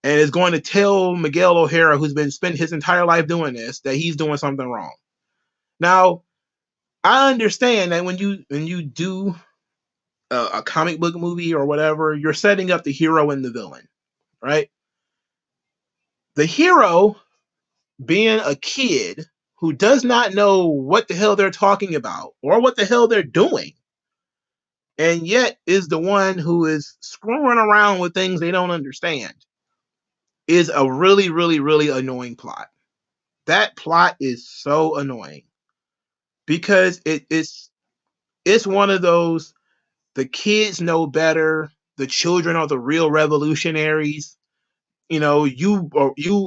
and is going to tell Miguel O'Hara, who's been spent his entire life doing this, that he's doing something wrong. Now, I understand that when you do a comic book movie or whatever, you're setting up the hero and the villain, right? The hero being a kid who does not know what the hell they're talking about or what the hell they're doing, and yet is the one who is screwing around with things they don't understand, is a really, really, really annoying plot. That plot is so annoying because it's one of those, the kids know better, the children are the real revolutionaries. You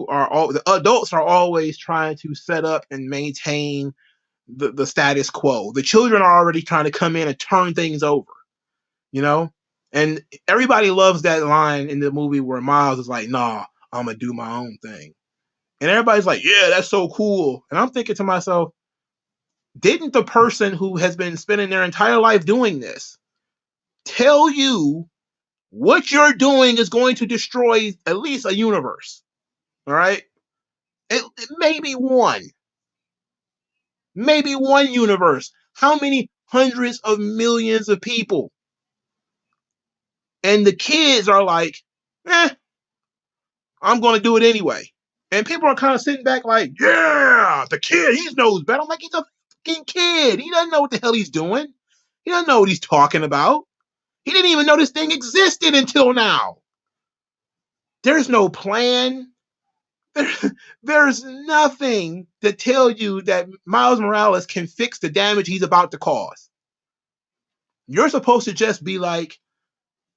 are all, the adults are always trying to set up and maintain the status quo. The children are already trying to come in and turn things over, you know? And everybody loves that line in the movie where Miles is like, nah, I'm gonna do my own thing. And everybody's like, yeah, that's so cool. And I'm thinking to myself, didn't the person who has been spending their entire life doing this tell you what you're doing is going to destroy at least a universe? All right? It maybe one universe. How many hundreds of millions of people? And the kids are like, I'm going to do it anyway. And people are kind of sitting back like, yeah, the kid, he knows better. I'm like, he's a fucking kid. He doesn't know what the hell he's doing. He doesn't know what he's talking about. He didn't even know this thing existed until now. There's no plan. There's nothing to tell you that Miles Morales can fix the damage he's about to cause. You're supposed to just be like,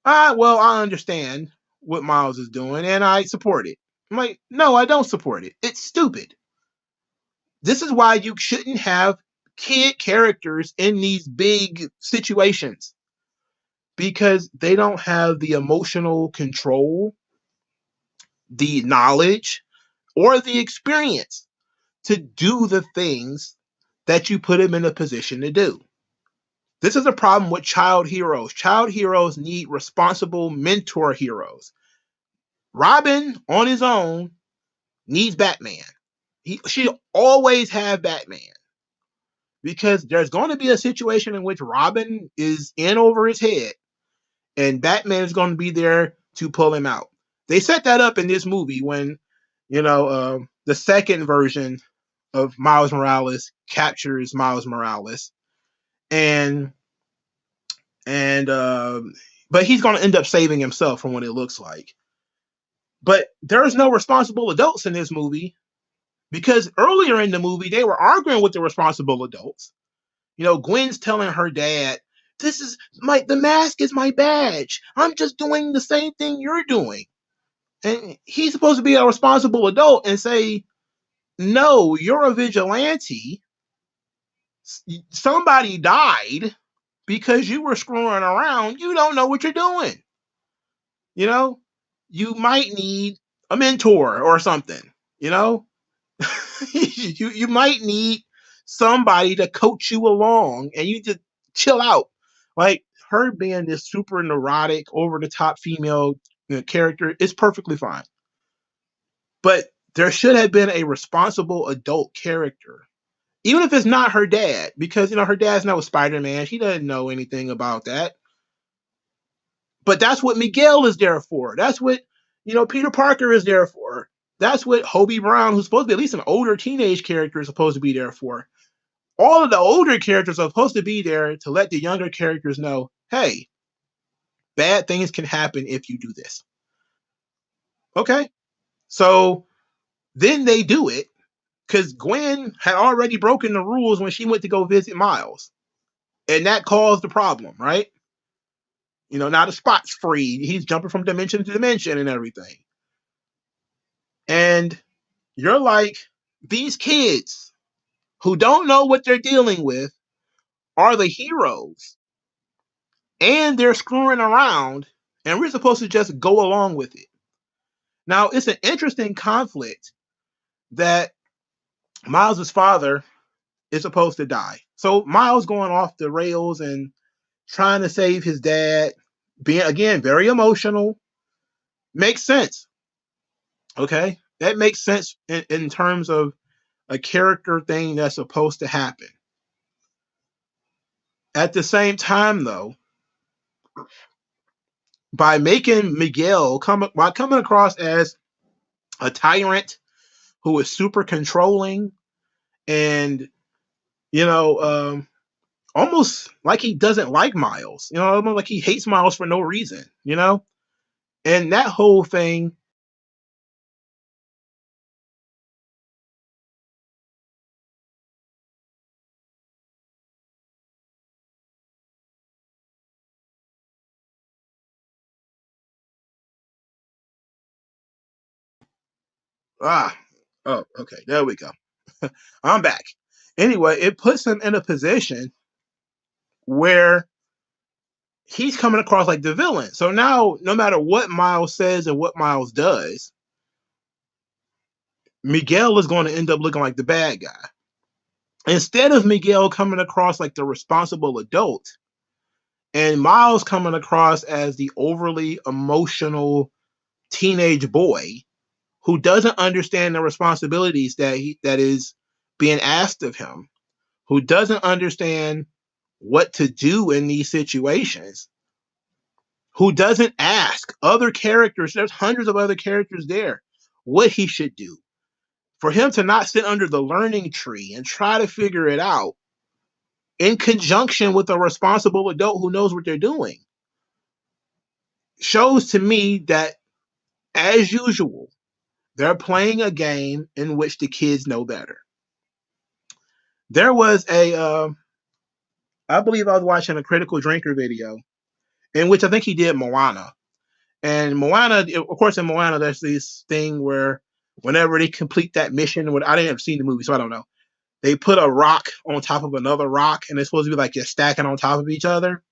well, I understand what Miles is doing and I support it. I'm like, no, I don't support it. It's stupid. This is why you shouldn't have kid characters in these big situations, because they don't have the emotional control, the knowledge, or the experience to do the things that you put them in a position to do. This is a problem with child heroes. Child heroes need responsible mentor heroes. Robin on his own needs Batman. She always have Batman, because there's going to be a situation in which Robin is in over his head and Batman is going to be there to pull him out. They set that up in this movie when, the second version of Miles Morales captures Miles Morales, and but he's going to end up saving himself from what it looks like. But there's no responsible adults in this movie, because earlier in the movie they were arguing with the responsible adults. Gwen's telling her dad, the mask is my badge. I'm just doing the same thing you're doing. And he's supposed to be a responsible adult and say, no, you're a vigilante. Somebody died because you were screwing around. You don't know what you're doing. You might need a mentor or something, you might need somebody to coach you along, and you just chill out. Like, her being this super neurotic, over the top female character is perfectly fine. But there should have been a responsible adult character, even if it's not her dad, because her dad's not Spider-Man. She doesn't know anything about that. But that's what Miguel is there for. That's what Peter Parker is there for. That's what Hobie Brown, who's supposed to be at least an older teenage character, is supposed to be there for. All of the older characters are supposed to be there to let the younger characters know, hey, bad things can happen if you do this. Okay? So then they do it, because Gwen had already broken the rules when she went to go visit Miles. And that caused the problem, right? Now the spot's free. He's jumping from dimension to dimension and everything. And you're like, these kids who don't know what they're dealing with are the heroes. And they're screwing around, and we're supposed to just go along with it. Now, it's an interesting conflict that Miles's father is supposed to die. So Miles going off the rails and trying to save his dad, being again very emotional, makes sense. Okay, that makes sense in terms of a character thing that's supposed to happen. At the same time, though, by making Miguel by coming across as a tyrant who is super controlling and you know almost like he doesn't like Miles, almost like he hates Miles for no reason, and that whole thing. Ah, oh, okay, there we go. I'm back. Anyway, it puts him in a position where he's coming across like the villain. So now, no matter what Miles says and what Miles does, Miguel is going to end up looking like the bad guy. Instead of Miguel coming across like the responsible adult, and Miles coming across as the overly emotional teenage boy who doesn't understand the responsibilities that is being asked of him, who doesn't understand what to do in these situations, who doesn't ask other characters, there's hundreds of other characters there, what he should do. For him to not sit under the learning tree and try to figure it out in conjunction with a responsible adult who knows what they're doing shows to me that, as usual, they're playing a game in which the kids know better. There was I believe I was watching a Critical Drinker video in which I think he did Moana. And Moana, of course, in Moana, there's this thing where whenever they complete that mission, I didn't ever see the movie, so I don't know. They put a rock on top of another rock, and it's supposed to be like just stacking on top of each other.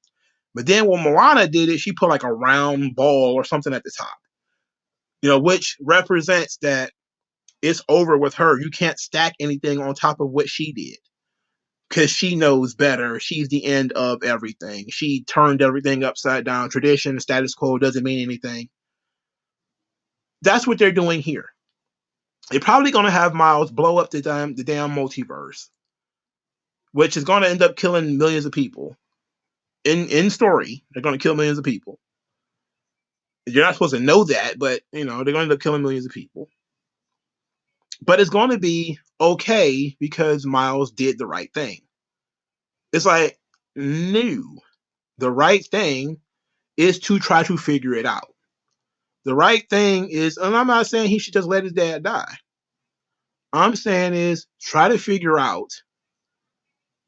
But then when Moana did it, she put like a round ball or something at the top, which represents that it's over with her. You can't stack anything on top of what she did because she knows better. She's the end of everything. She turned everything upside down. Tradition, status quo doesn't mean anything. That's what they're doing here. They're probably going to have Miles blow up the damn multiverse, which is going to end up killing millions of people. In story, they're going to kill millions of people. You're not supposed to know that, but they're going to end up killing millions of people. But it's going to be okay because Miles did the right thing. It's like, no, the right thing is to try to figure it out. The right thing is, and I'm not saying he should just let his dad die. I'm saying is try to figure out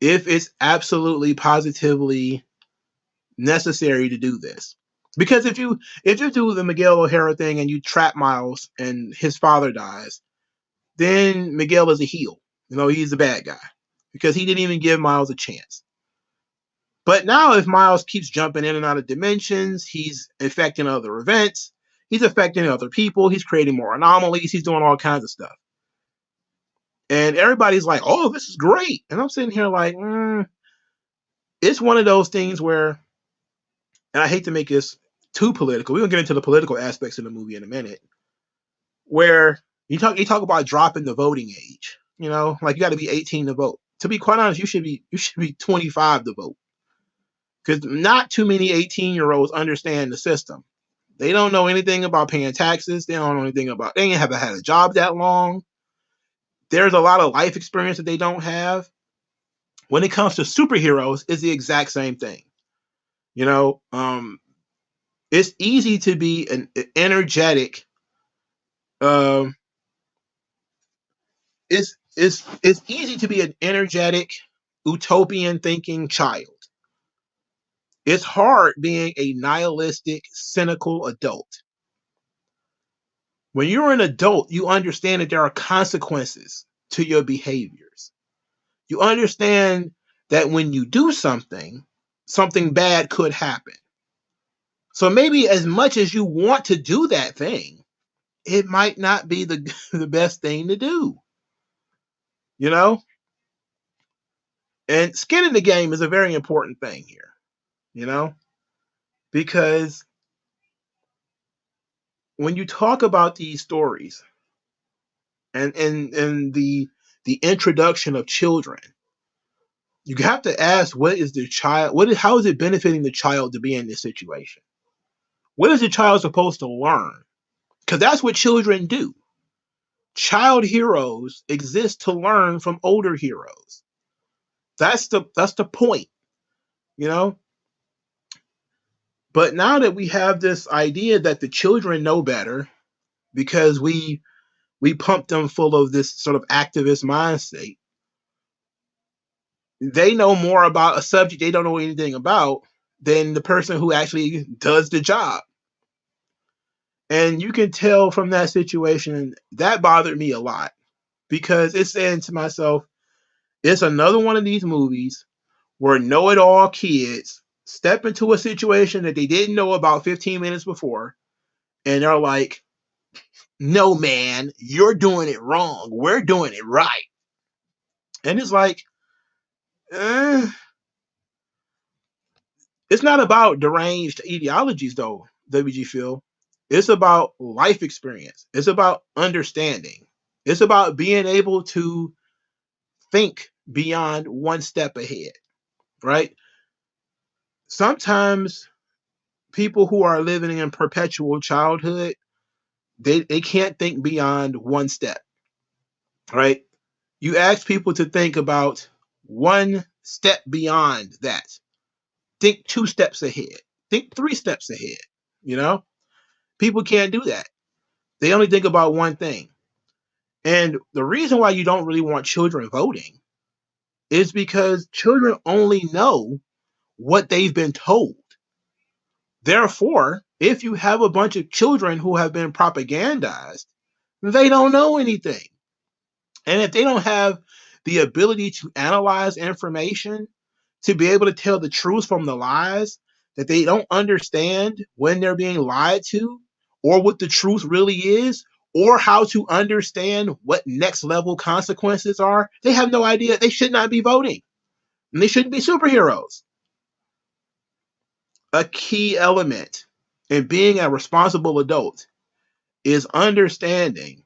if it's absolutely positively necessary to do this. Because if you do the Miguel O'Hara thing and you trap Miles and his father dies, then Miguel is a heel. He's a bad guy because he didn't even give Miles a chance. But now if Miles keeps jumping in and out of dimensions, he's affecting other events, he's affecting other people, he's creating more anomalies, he's doing all kinds of stuff. And everybody's like, oh, this is great. And I'm sitting here like, it's one of those things where, and I hate to make this too political. We're gonna get into the political aspects of the movie in a minute. Where you talk about dropping the voting age. Like you got to be 18 to vote. To be quite honest, you should be 25 to vote. Because not too many 18-year-olds understand the system. They don't know anything about paying taxes. They don't know anything about. They ain't haven't had a job that long. There's a lot of life experience that they don't have. When it comes to superheroes, it's the exact same thing. It's easy to be an energetic. It's easy to be an energetic, utopian thinking child. It's hard being a nihilistic, cynical adult. When you're an adult, you understand that there are consequences to your behaviors. You understand that when you do something bad could happen. So maybe as much as you want to do that thing, it might not be the the best thing to do, you know? And skin in the game is a very important thing here, you know? Because when you talk about these stories and the introduction of children, you have to ask, what is the child, how is it benefiting the child to be in this situation? What is the child supposed to learn? Because that's what children do. Child heroes exist to learn from older heroes. That's the point, you know? But now that we have this idea that the children know better because we pump them full of this sort of activist mind state, they know more about a subject they don't know anything about than the person who actually does the job. And you can tell from that situation that bothered me a lot because it's saying to myself, it's another one of these movies where know-it-all kids step into a situation that they didn't know about 15 minutes before, and they're like, no, man, you're doing it wrong. We're doing it right. And it's like, eh, it's not about deranged ideologies, though, WG Phil. It's about life experience. It's about understanding. It's about being able to think beyond one step ahead, right? Sometimes people who are living in perpetual childhood, they can't think beyond one step, right? You ask people to think about one step beyond that. Think two steps ahead. Think three steps ahead. You know, people can't do that. They only think about one thing. And the reason why you don't really want children voting is because children only know what they've been told. Therefore, if you have a bunch of children who have been propagandized, they don't know anything. And if they don't have the ability to analyze information, to be able to tell the truth from the lies, that they don't understand when they're being lied to, or what the truth really is, or how to understand what next level consequences are, they have no idea. They should not be voting. And they shouldn't be superheroes. A key element in being a responsible adult is understanding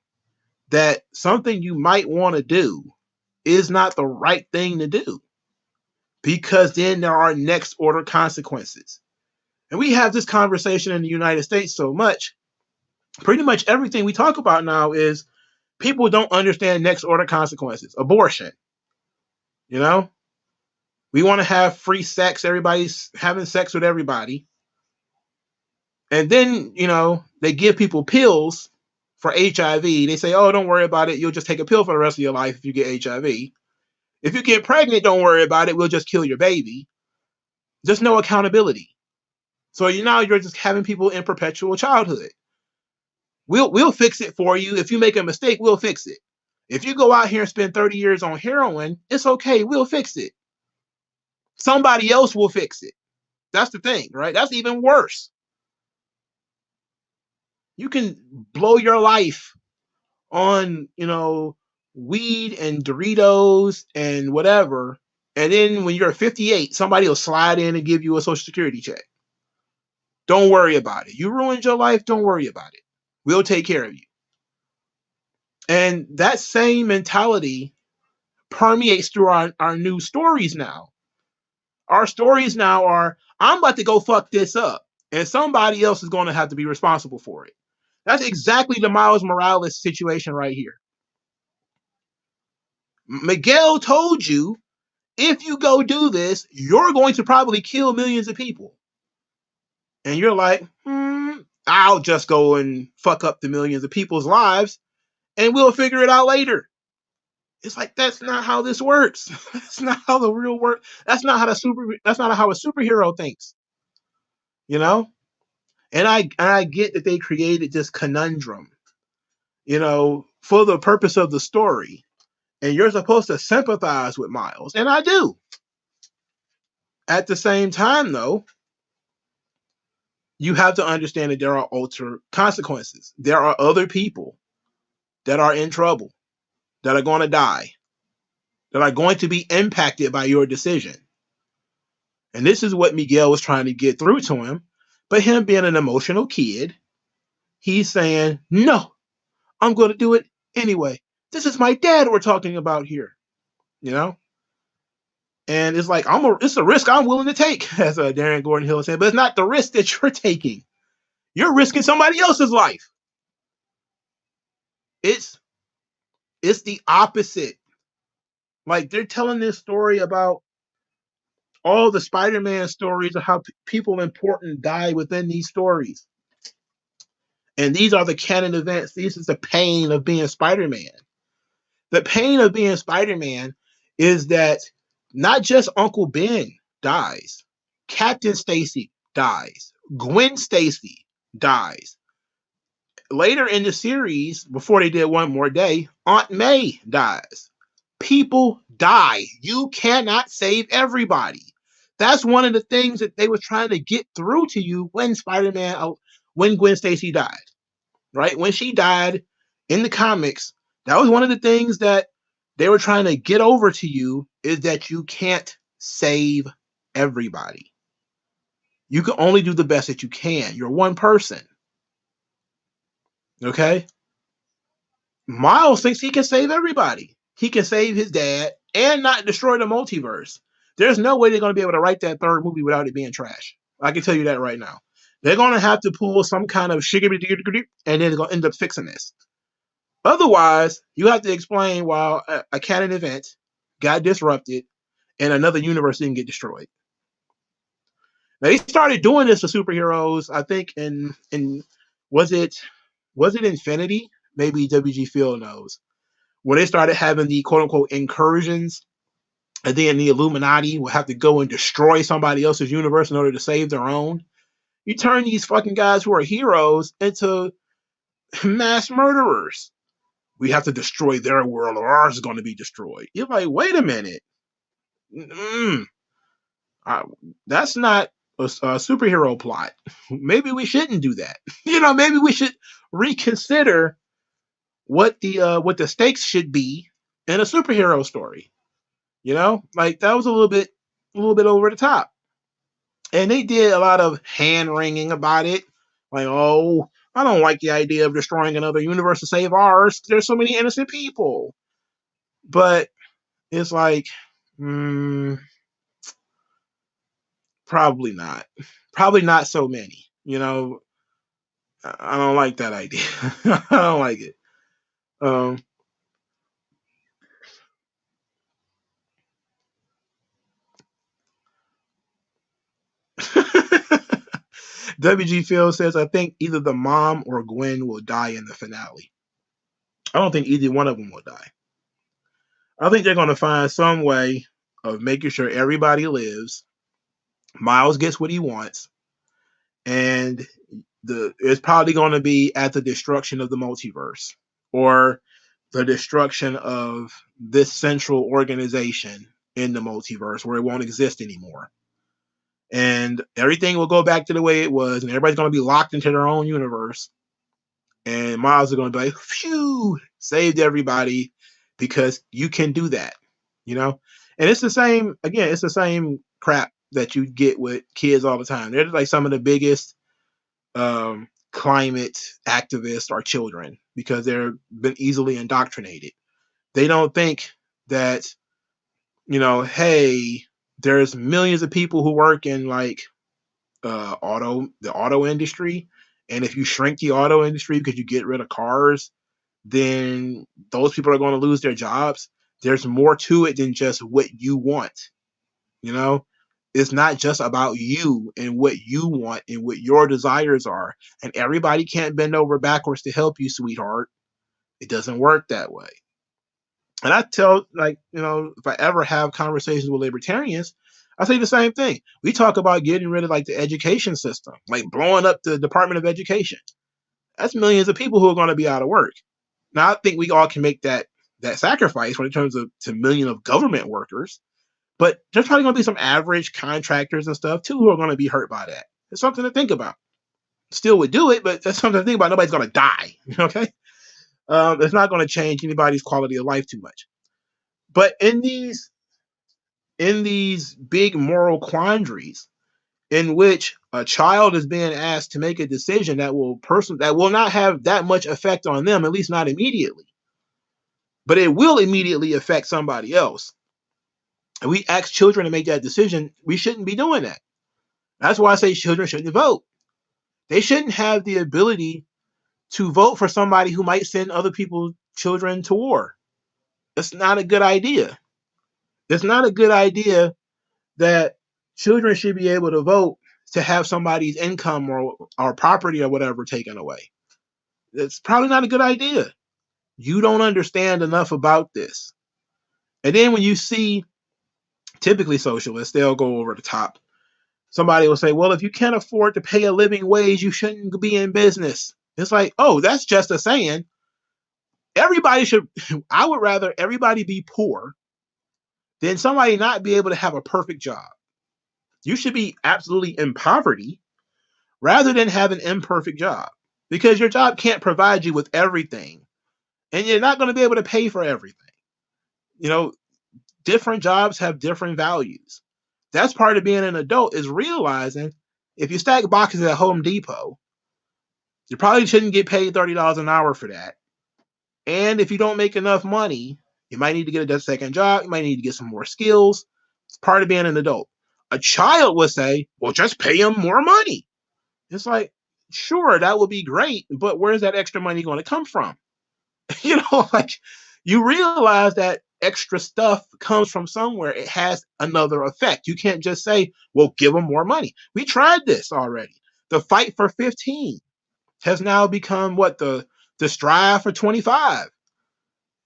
that something you might want to do is not the right thing to do because then there are next order consequences. And we have this conversation in the United States so much. Pretty much everything we talk about now is people don't understand next order consequences. Abortion, you know? We want to have free sex. Everybody's having sex with everybody. And then, they give people pills for HIV. They say, oh, don't worry about it. You'll just take a pill for the rest of your life if you get HIV. If you get pregnant, don't worry about it. We'll just kill your baby. Just no accountability. So you're just having people in perpetual childhood. We'll fix it for you. If you make a mistake, we'll fix it. If you go out here and spend 30 years on heroin, it's okay. We'll fix it. Somebody else will fix it. That's the thing, right? That's even worse. You can blow your life on, weed and Doritos and whatever. And then when you're 58, somebody will slide in and give you a Social Security check. Don't worry about it. You ruined your life. Don't worry about it. We'll take care of you. And that same mentality permeates through our new stories now. Our stories now are, I'm about to go fuck this up, and somebody else is going to have to be responsible for it. That's exactly the Miles Morales situation right here. Miguel told you, if you go do this, you're going to probably kill millions of people. And you're like, I'll just go and fuck up the millions of people's lives, and we'll figure it out later. It's like, that's not how this works. That's not how the real work. That's not how a superhero thinks. And I get that they created this conundrum, for the purpose of the story. And you're supposed to sympathize with Miles, and I do. At the same time, though, you have to understand that there are ulterior consequences. There are other people that are in trouble, that are going to die, that are going to be impacted by your decision. And this is what Miguel was trying to get through to him. But him being an emotional kid, he's saying, no, I'm going to do it anyway. This is my dad we're talking about here, you know? And it's like, it's a risk I'm willing to take, as Darren Gordon Hill said, but it's not the risk that you're taking. You're risking somebody else's life. It's the opposite. Like, they're telling this story about all the Spider-Man stories of how people important die within these stories. And these are the canon events. This is the pain of being Spider-Man. The pain of being Spider-Man is that not just Uncle Ben dies, Captain Stacy dies, Gwen Stacy dies. Later in the series, before they did One More Day, Aunt May dies. People die. You cannot save everybody. That's one of the things that they were trying to get through to you when when Gwen Stacy died, right? When she died in the comics, that was one of the things that they were trying to get over to you, is that you can't save everybody. You can only do the best that you can. You're one person. Okay? Miles thinks he can save everybody. He can save his dad and not destroy the multiverse. There's no way they're going to be able to write that third movie without it being trash. I can tell you that right now. They're going to have to pull some kind of shiggity and then they're going to end up fixing this. Otherwise, you have to explain why a canon event got disrupted and another universe didn't get destroyed. Now, they started doing this to superheroes, I think, in was it Infinity? Maybe WG Phil knows. When they started having the quote unquote incursions, and then the Illuminati will have to go and destroy somebody else's universe in order to save their own. You turn these fucking guys who are heroes into mass murderers. We have to destroy their world or ours is going to be destroyed. You're like, wait a minute. That's not a superhero plot. Maybe we shouldn't do that. Maybe we should reconsider what the stakes should be in a superhero story. Like that was a little bit over the top. And they did a lot of hand wringing about it. Like, oh, I don't like the idea of destroying another universe to save ours. There's so many innocent people. But it's like, probably not. Probably not so many. I don't like that idea. I don't like it. WG Phil says, I think either the mom or Gwen will die in the finale. I don't think either one of them will die. I think they're going to find some way of making sure everybody lives. Miles gets what he wants. And it's probably going to be at the destruction of the multiverse or the destruction of this central organization in the multiverse where it won't exist anymore. And everything will go back to the way it was, and everybody's going to be locked into their own universe. And Miles is going to be like, phew, saved everybody, because you can do that, And it's the same, again, it's the same crap that you get with kids all the time. They're like some of the biggest climate activists are children because they're been easily indoctrinated. They don't think that, hey, there's millions of people who work in like the auto industry, and if you shrink the auto industry because you get rid of cars, then those people are going to lose their jobs. There's more to it than just what you want. It's not just about you and what you want and what your desires are. And everybody can't bend over backwards to help you, sweetheart. It doesn't work that way. And I tell, if I ever have conversations with libertarians, I say the same thing. We talk about getting rid of like the education system, like blowing up the Department of Education. That's millions of people who are going to be out of work. Now, I think we all can make that sacrifice when it comes to millions of government workers. But there's probably going to be some average contractors and stuff, too, who are going to be hurt by that. It's something to think about. Still would do it, but that's something to think about. Nobody's going to die. Okay. It's not going to change anybody's quality of life too much. But in these big moral quandaries in which a child is being asked to make a decision that will not have that much effect on them, at least not immediately, but it will immediately affect somebody else. And we ask children to make that decision, we shouldn't be doing that. That's why I say children shouldn't vote. They shouldn't have the ability to vote for somebody who might send other people's children to war. It's not a good idea. It's not a good idea that children should be able to vote to have somebody's income or property or whatever taken away. It's probably not a good idea. You don't understand enough about this. And then when you see typically socialists, they'll go over the top. Somebody will say, well, if you can't afford to pay a living wage, you shouldn't be in business. It's like, oh, that's just a saying. Everybody should, I would rather everybody be poor than somebody not be able to have a perfect job. You should be absolutely in poverty rather than have an imperfect job, because your job can't provide you with everything and you're not going to be able to pay for everything. You know, different jobs have different values. That's part of being an adult, is realizing if you stack boxes at Home Depot, you probably shouldn't get paid $30 an hour for that. And if you don't make enough money, you might need to get a second job. You might need to get some more skills. It's part of being an adult. A child would say, well, just pay them more money. It's like, sure, that would be great, but where's that extra money going to come from? Like, you realize that extra stuff comes from somewhere. It has another effect. You can't just say, well, give them more money. We tried this already. The fight for 15 has now become what the strive for 25.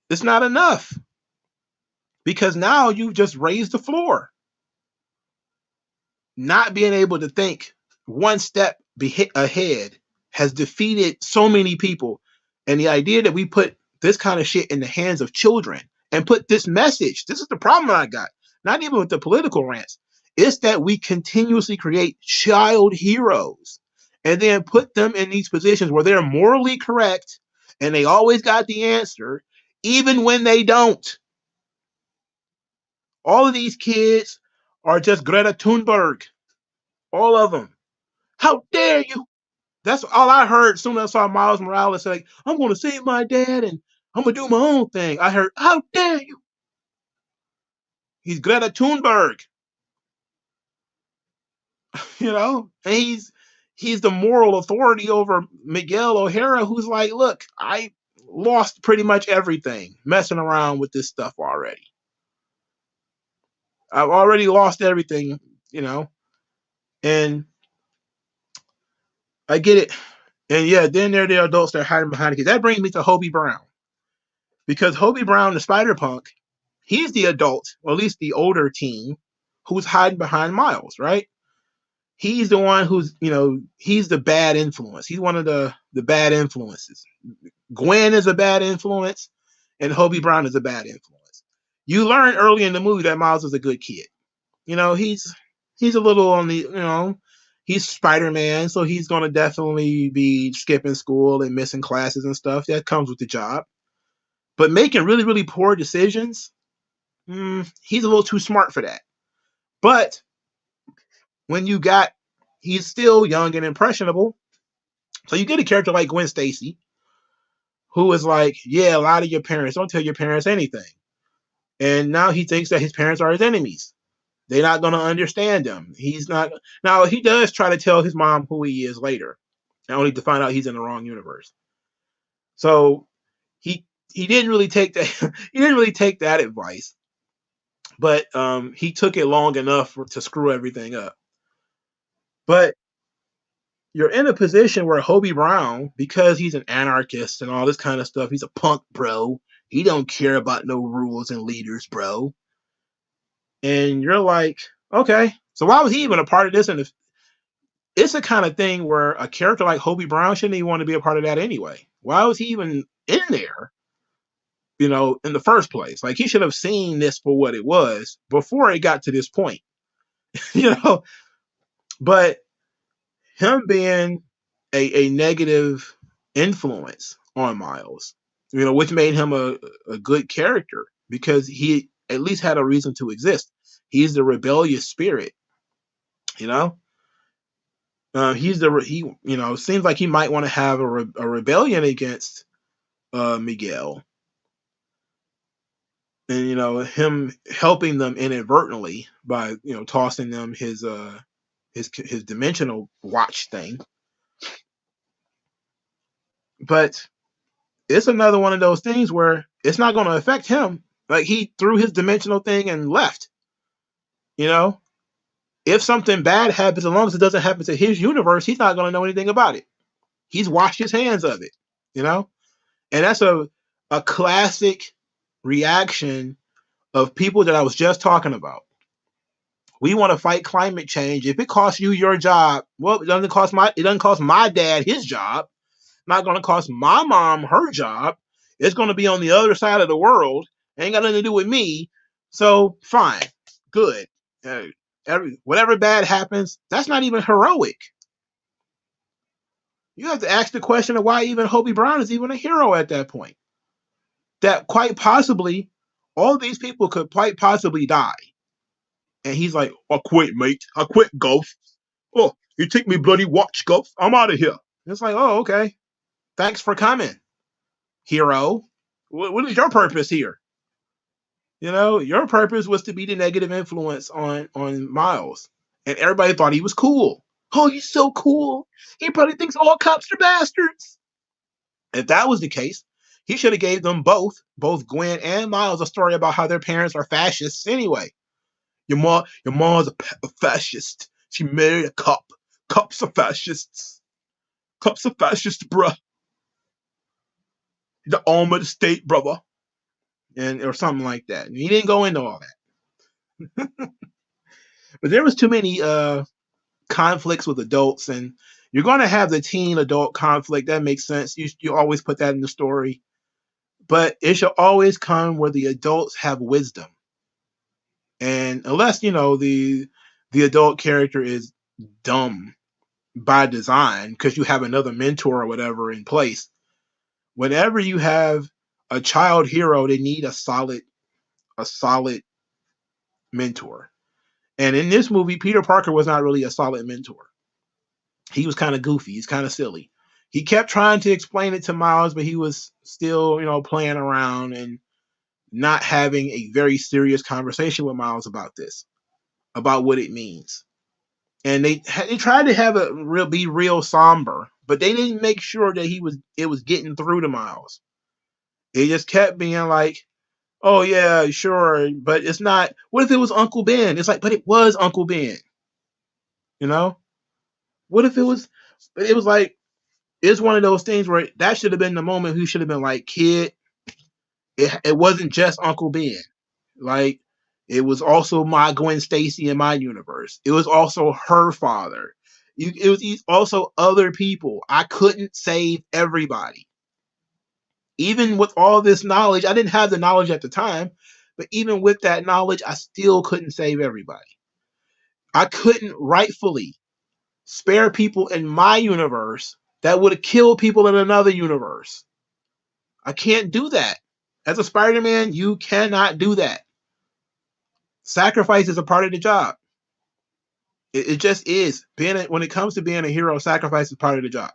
It's not enough, because now you've just raised the floor. Not being able to think one step ahead has defeated so many people. And the idea that we put this kind of shit in the hands of children and put this message, this is the problem I got, not even with the political rants, it's that we continuously create child heroes and then put them in these positions where they're morally correct and they always got the answer, even when they don't. All of these kids are just Greta Thunberg. All of them. How dare you? That's all I heard as soon as I saw Miles Morales say, I'm going to save my dad and I'm going to do my own thing. I heard, how dare you? He's Greta Thunberg. And he's the moral authority over Miguel O'Hara, who's like, look, I lost pretty much everything messing around with this stuff already. I've already lost everything, and I get it. And yeah, then there are the adults that are hiding behind the kids. That brings me to Hobie Brown. Because Hobie Brown, the Spider-Punk, he's the adult, or at least the older teen, who's hiding behind Miles, right? He's the one who's, he's the bad influence. He's one of the bad influences. Gwen is a bad influence, and Hobie Brown is a bad influence. You learn early in the movie that Miles is a good kid. He's a little on the, he's Spider-Man, so he's going to definitely be skipping school and missing classes and stuff. That comes with the job. But making really, really poor decisions, he's a little too smart for that. But when he's still young and impressionable. So you get a character like Gwen Stacy, who is like, yeah, lie to your parents. Don't tell your parents anything. And now he thinks that his parents are his enemies. They're not going to understand him. He's not. Now, he does try to tell his mom who he is later, only to find out he's in the wrong universe. So he didn't really take that. He didn't really take that advice, but he took it long enough to screw everything up. But you're in a position where Hobie Brown, because he's an anarchist and all this kind of stuff, he's a punk, bro. He don't care about no rules and leaders, bro. And you're like, okay, so why was he even a part of this? And it's the kind of thing where a character like Hobie Brown shouldn't even want to be a part of that anyway. Why was he even in there, in the first place? Like, he should have seen this for what it was before it got to this point, But him being a negative influence on Miles, which made him a good character because he at least had a reason to exist. He's the rebellious spirit, you know. Seems like he might want to have a rebellion against Miguel, and him helping them inadvertently by tossing them his dimensional watch thing. But it's another one of those things where it's not going to affect him. Like, he threw his dimensional thing and left. If something bad happens, as long as it doesn't happen to his universe, he's not going to know anything about it. He's washed his hands of it. And that's a classic reaction of people that I was just talking about. We want to fight climate change. If it costs you your job, well, it doesn't cost my dad his job. Not going to cost my mom her job. It's going to be on the other side of the world. Ain't got nothing to do with me. So fine, good. Whatever bad happens, that's not even heroic. You have to ask the question of why even Hobie Brown is even a hero at that point. That quite possibly all these people could quite possibly die. And he's like, I quit, mate. I quit golf. Oh, you take me bloody watch golf. I'm out of here. It's like, oh, okay. Thanks for coming, hero. What is your purpose here? Your purpose was to be the negative influence on Miles. And everybody thought he was cool. Oh, he's so cool. He probably thinks all cops are bastards. If that was the case, he should have gave them both Gwen and Miles, a story about how their parents are fascists anyway. Your mom's a fascist. She married a cop. Cops are fascists. Cops are fascists, bruh. The arm of the state, brother. Or something like that. And he didn't go into all that. But there was too many conflicts with adults, and you're going to have the teen adult conflict. That makes sense. You always put that in the story. But it should always come where the adults have wisdom. And unless, the adult character is dumb by design because you have another mentor or whatever in place, whenever you have a child hero, they need a solid mentor. And in this movie, Peter Parker was not really a solid mentor. He was kind of goofy. He's kind of silly. He kept trying to explain it to Miles, but he was still, playing around and not having a very serious conversation with Miles about this, about what it means. And they tried to have be real somber, but they didn't make sure that it was getting through to Miles. It just kept being like, oh yeah, sure, but it's not. What if it was Uncle Ben? It's like, but it was Uncle Ben. What if it was? But it was like, it's one of those things where that should have been the moment who should have been like, kid, it wasn't just Uncle Ben. Like, it was also my Gwen Stacy in my universe. It was also her father. It was also other people. I couldn't save everybody. Even with all this knowledge, I didn't have the knowledge at the time, but even with that knowledge, I still couldn't save everybody. I couldn't rightfully spare people in my universe that would have killed people in another universe. I can't do that. As a Spider-Man, you cannot do that. Sacrifice is a part of the job. It just is. When it comes to being a hero, sacrifice is part of the job.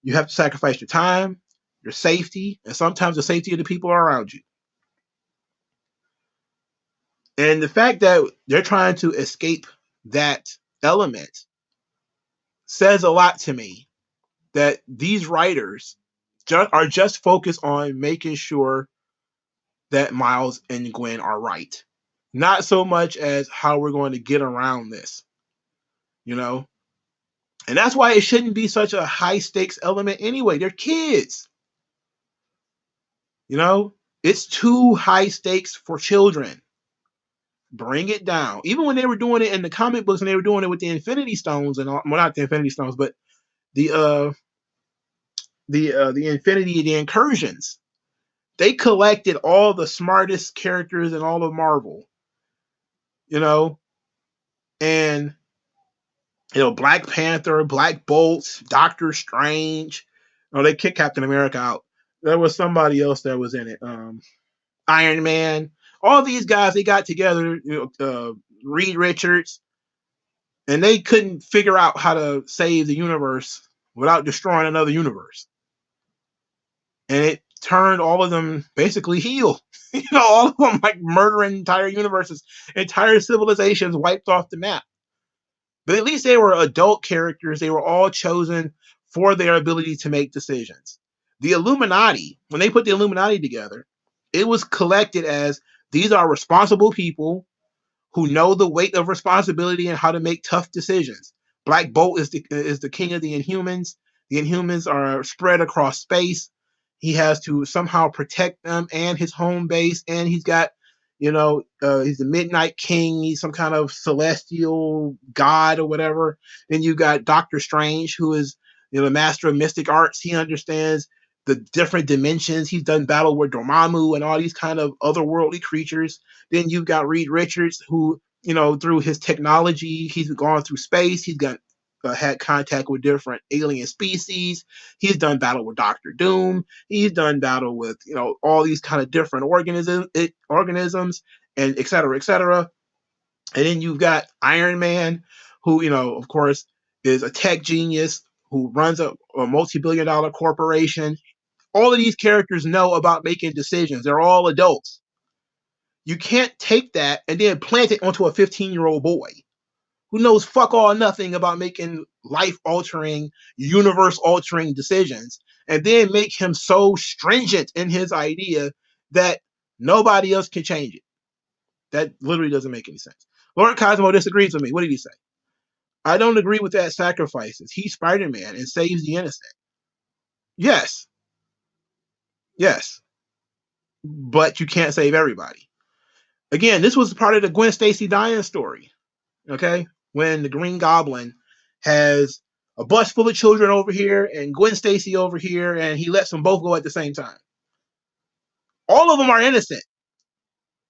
You have to sacrifice your time, your safety, and sometimes the safety of the people around you. And the fact that they're trying to escape that element says a lot to me, that these writers are just focused on making sure that Miles and Gwen are right. Not so much as how we're going to get around this. And that's why it shouldn't be such a high stakes element anyway. They're kids. It's too high stakes for children. Bring it down. Even when they were doing it in the comic books and they were doing it with the Infinity Stones and all, well, not the Infinity Stones, but the Infinity, the Incursions. They collected all the smartest characters in all of Marvel. And Black Panther, Black Bolt, Doctor Strange. Oh, they kicked Captain America out. There was somebody else that was in it. Iron Man. All these guys, they got together. Reed Richards, and they couldn't figure out how to save the universe without destroying another universe. And it turned all of them basically heel. All of them like murdering entire universes, entire civilizations wiped off the map. But at least they were adult characters. They were all chosen for their ability to make decisions. The Illuminati, when they put the Illuminati together, it was collected as these are responsible people who know the weight of responsibility and how to make tough decisions. Black Bolt is the king of the Inhumans. The Inhumans are spread across space. He has to somehow protect them and his home base, and he's got, he's the Midnight King. He's some kind of celestial god or whatever. Then you got Doctor Strange, who is the master of mystic arts. He understands the different dimensions. He's done battle with Dormammu and all these kind of otherworldly creatures. Then you've got Reed Richards, who, through his technology, he's gone through space. He's got had contact with different alien species. He's done battle with Doctor Doom. He's done battle with, all these kind of different organisms, and et cetera, et cetera. And then you've got Iron Man, who, of course, is a tech genius who runs a multi-billion-dollar corporation. All of these characters know about making decisions. They're all adults. You can't take that and then plant it onto a 15-year-old boy who knows fuck all nothing about making life-altering, universe-altering decisions, and then make him so stringent in his idea that nobody else can change it. That literally doesn't make any sense. Lord Cosmo disagrees with me. What did he say? I don't agree with that sacrifices. He's Spider-Man and saves the innocent. Yes. Yes. But you can't save everybody. Again, this was part of the Gwen Stacy dying story. Okay? When the Green Goblin has a bus full of children over here and Gwen Stacy over here, and he lets them both go at the same time. All of them are innocent.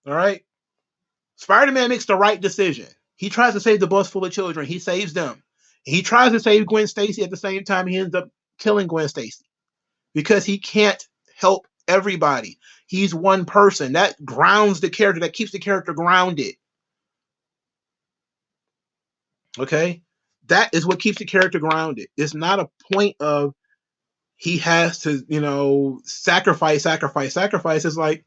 All right? Spider-Man makes the right decision. He tries to save the bus full of children. He saves them. He tries to save Gwen Stacy at the same time. He ends up killing Gwen Stacy because he can't help everybody. He's one person. That grounds the character. That keeps the character grounded. Okay? That is what keeps the character grounded. It's not a point of he has to, sacrifice. It's like,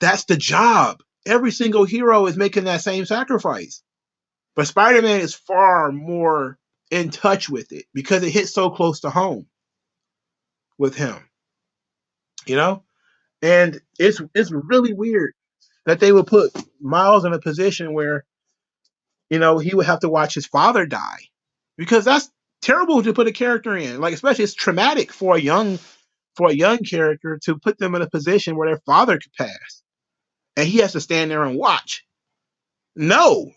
that's the job. Every single hero is making that same sacrifice. But Spider-Man is far more in touch with it because it hits so close to home with him. And it's really weird that they would put Miles in a position where, he would have to watch his father die, because that's terrible to put a character in. Like, especially it's traumatic for a young character to put them in a position where their father could pass, and he has to stand there and watch. No,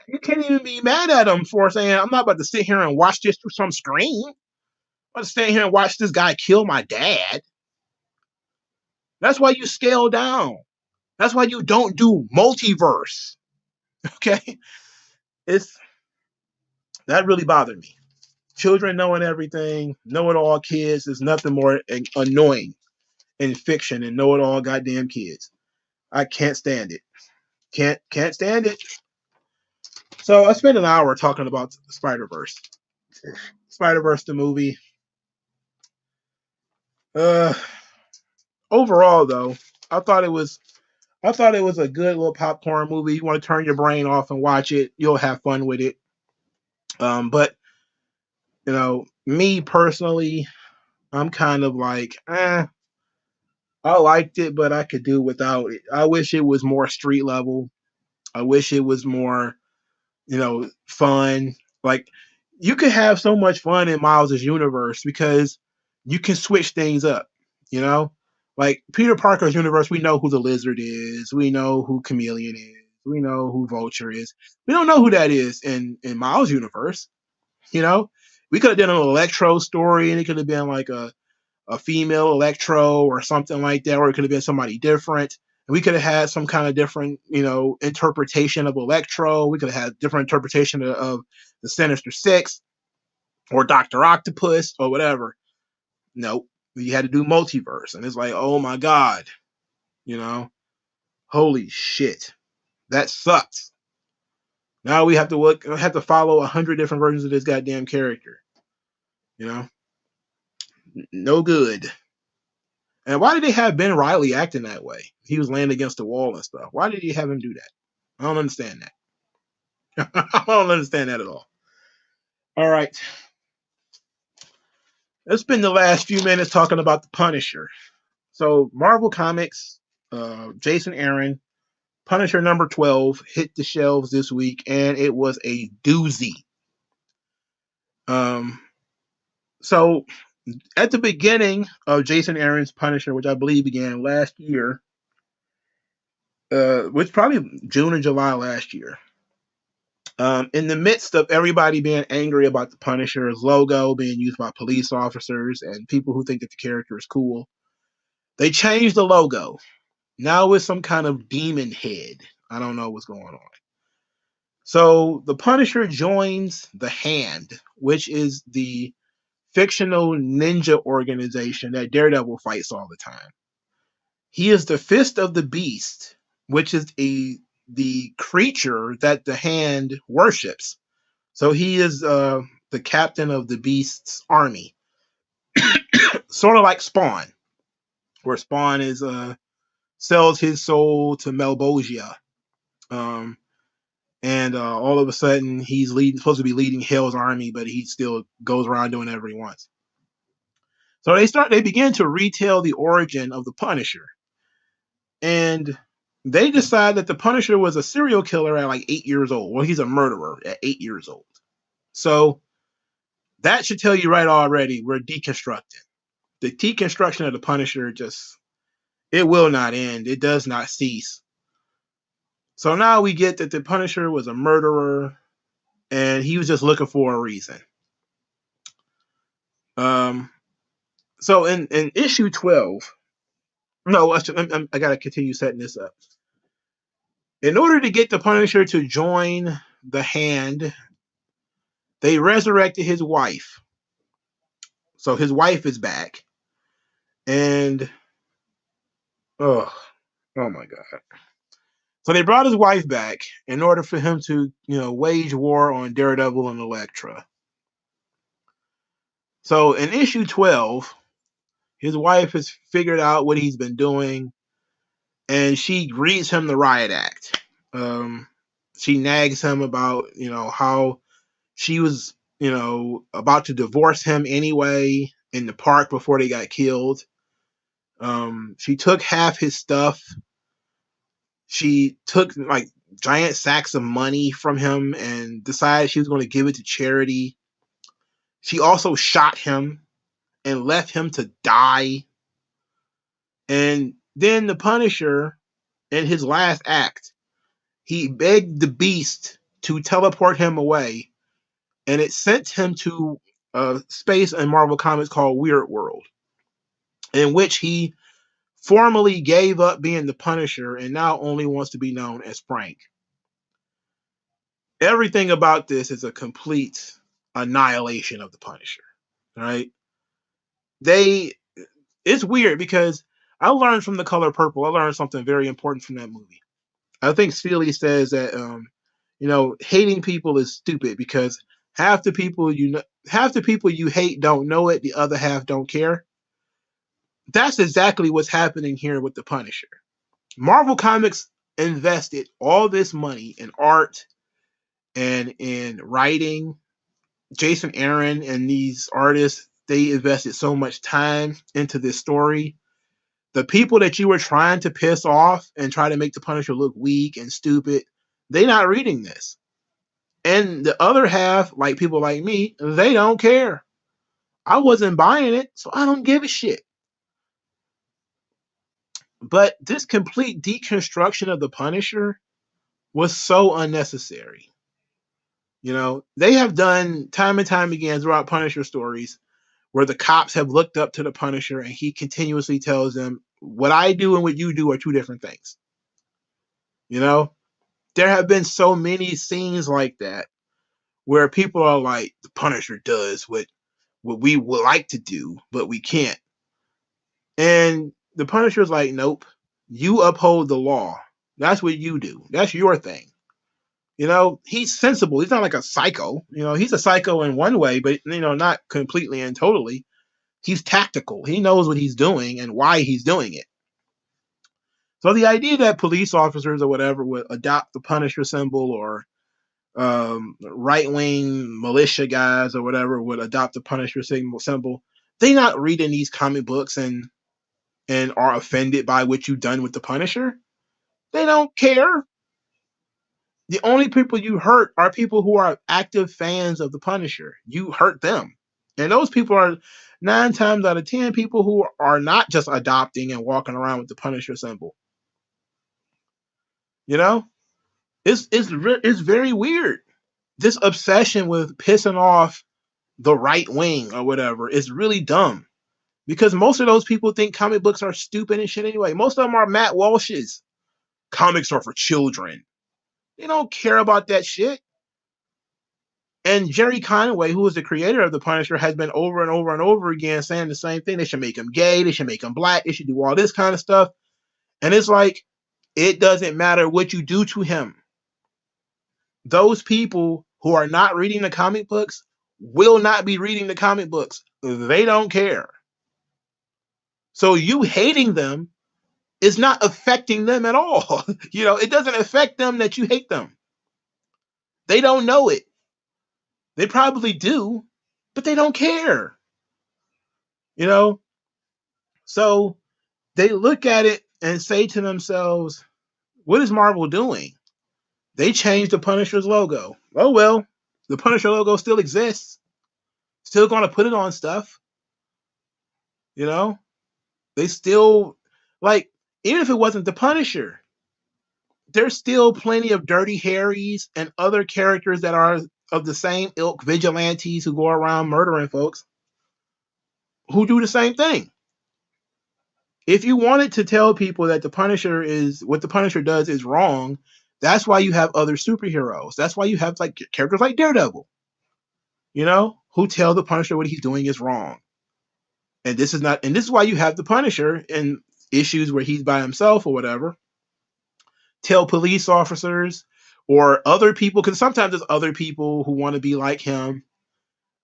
you can't even be mad at him for saying, I'm not about to sit here and watch this through some screen. I'm about to stand here and watch this guy kill my dad. That's why you scale down. That's why you don't do multiverse. Okay? That really bothered me. Children knowing everything, know-it-all kids is nothing more annoying in fiction than know-it-all goddamn kids. I can't stand it. Can't stand it. So I spent an hour talking about Spider-Verse. Spider-Verse the movie. Overall though, I thought it was a good little popcorn movie. You want to turn your brain off and watch it, you'll have fun with it. But me personally, I'm kind of like, I liked it, but I could do without it. I wish it was more street level. I wish it was more, fun. Like, you could have so much fun in Miles's universe because you can switch things up, Like Peter Parker's universe, we know who the Lizard is. We know who Chameleon is. We know who Vulture is. We don't know who that is in Miles' universe. We could have done an Electro story, and it could have been like a female Electro or something like that, or it could have been somebody different. And we could have had some kind of different, interpretation of Electro. We could have had different interpretation of the Sinister Six or Doctor Octopus or whatever. Nope, you had to do multiverse, and it's like, oh my god, you know, holy shit, that sucks. Now we have to follow 100 different versions of this goddamn character. You know, no good. And why did they have Ben Riley acting that way? He was laying against the wall and stuff. Why did he have him do that? I don't understand that. I don't understand that at all. All right. Let's spend the last few minutes talking about the Punisher. So Marvel Comics, Jason Aaron, Punisher number 12 hit the shelves this week, and it was a doozy. So at the beginning of Jason Aaron's Punisher, which I believe began last year, which probably June or July last year, in the midst of everybody being angry about the Punisher's logo being used by police officers and people who think that the character is cool, they changed the logo. Now it's some kind of demon head. I don't know what's going on. So the Punisher joins the Hand, which is the fictional ninja organization that Daredevil fights all the time. He is the Fist of the Beast, which is the creature that the Hand worships. So he is the captain of the Beast's army, sort of like Spawn, where Spawn is sells his soul to Malbogia, and all of a sudden he's supposed to be leading Hell's army, but he still goes around doing whatever he wants. So they begin to retell the origin of the Punisher, and they decide that the Punisher was a serial killer at like 8 years old. Well, he's a murderer at 8 years old. So that should tell you right already we're deconstructing. The deconstruction of the Punisher it will not end. It does not cease. So now we get that the Punisher was a murderer and he was just looking for a reason. So in issue 12, no, I got to continue setting this up. In order to get the Punisher to join the Hand, they resurrected his wife. So his wife is back. And, oh my God. So they brought his wife back in order for him to, wage war on Daredevil and Elektra. So in issue 12, his wife has figured out what he's been doing, and she reads him the riot act. She nags him about, how she was, about to divorce him anyway in the park before they got killed. She took half his stuff. She took like giant sacks of money from him and decided she was going to give it to charity. She also shot him and left him to die. And then the Punisher, in his last act, he begged the Beast to teleport him away, and it sent him to a space in Marvel Comics called Weird World, in which he formally gave up being the Punisher and now only wants to be known as Frank. Everything about this is a complete annihilation of the Punisher, right? It's weird because I learned from The Color Purple, I learned something very important from that movie. I think Steely says that, hating people is stupid because half the people you hate don't know it, the other half don't care. That's exactly what's happening here with the Punisher. Marvel Comics invested all this money in art and in writing. Jason Aaron and these artists, they invested so much time into this story. The people that you were trying to piss off and try to make the Punisher look weak and stupid, they're not reading this. And the other half, like people like me, they don't care. I wasn't buying it, so I don't give a shit. But this complete deconstruction of the Punisher was so unnecessary. They have done time and time again throughout Punisher stories where the cops have looked up to the Punisher and he continuously tells them, what I do and what you do are two different things. There have been so many scenes like that where people are like, the Punisher does what we would like to do, but we can't. And the Punisher's like, nope, you uphold the law. That's what you do. That's your thing. He's sensible. He's not like a psycho. He's a psycho in one way, but not completely and totally. He's tactical. He knows what he's doing and why he's doing it. So the idea that police officers or whatever would adopt the Punisher symbol, or right wing militia guys or whatever would adopt the Punisher symbol, they not reading these comic books and are offended by what you've done with the Punisher. They don't care. The only people you hurt are people who are active fans of the Punisher. You hurt them. And those people are 9 times out of 10 people who are not just adopting and walking around with the Punisher symbol. It's very weird. This obsession with pissing off the right wing or whatever is really dumb, because most of those people think comic books are stupid and shit anyway. Most of them are Matt Walsh's. Comics are for children. They don't care about that shit. And Jerry Conway, who is the creator of the Punisher, has been over and over and over again saying the same thing. They should make him gay. They should make him black. They should do all this kind of stuff. And it's like, it doesn't matter what you do to him. Those people who are not reading the comic books will not be reading the comic books. They don't care. So you hating them is not affecting them at all. It doesn't affect them that you hate them. They don't know it. They probably do, but they don't care. So they look at it and say to themselves, what is Marvel doing? They changed the Punisher's logo. Oh, well, the Punisher logo still exists. Still going to put it on stuff. They still, like, even if it wasn't the Punisher, there's still plenty of Dirty Harrys and other characters that are of the same ilk, vigilantes who go around murdering folks, who do the same thing. If you wanted to tell people that what the Punisher does is wrong, that's why you have other superheroes. That's why you have like characters like Daredevil, who tell the Punisher what he's doing is wrong. And this is why you have the Punisher in issues where he's by himself or whatever, tell police officers or other people, because sometimes there's other people who want to be like him.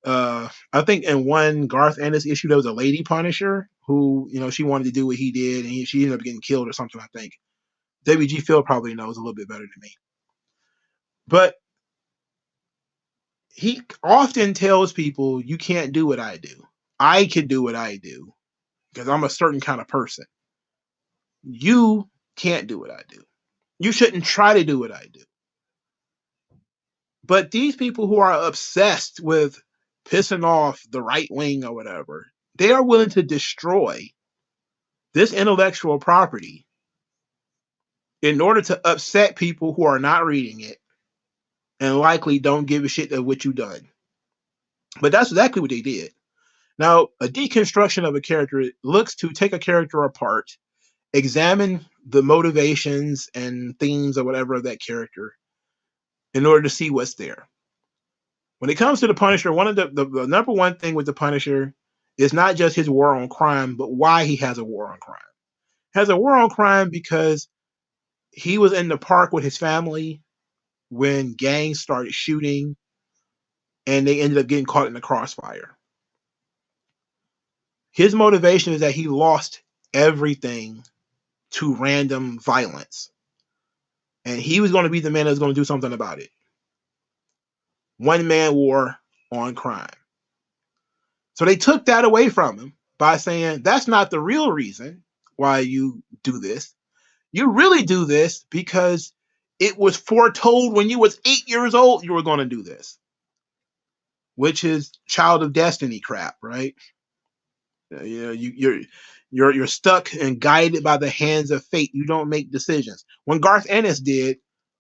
I think in one Garth Ennis issue, there was a lady Punisher who, she wanted to do what he did, and she ended up getting killed or something, I think. WG Phil probably knows a little bit better than me. But he often tells people, you can't do what I do. I can do what I do because I'm a certain kind of person. You can't do what I do. You shouldn't try to do what I do. But these people who are obsessed with pissing off the right wing or whatever, they are willing to destroy this intellectual property in order to upset people who are not reading it and likely don't give a shit of what you've done. But that's exactly what they did. Now, a deconstruction of a character looks to take a character apart, examine the motivations and themes or whatever of that character in order to see what's there. When it comes to the Punisher, one of the number one thing with the Punisher is not just his war on crime, but why he has a war on crime. He has a war on crime because he was in the park with his family when gangs started shooting and they ended up getting caught in the crossfire. His motivation is that he lost everything to random violence. And he was going to be the man that was going to do something about it. One man war on crime. So they took that away from him by saying, that's not the real reason why you do this. You really do this because it was foretold when you was 8 years old you were going to do this. Which is child of destiny crap, right? You're stuck and guided by the hands of fate. You don't make decisions. When Garth Ennis did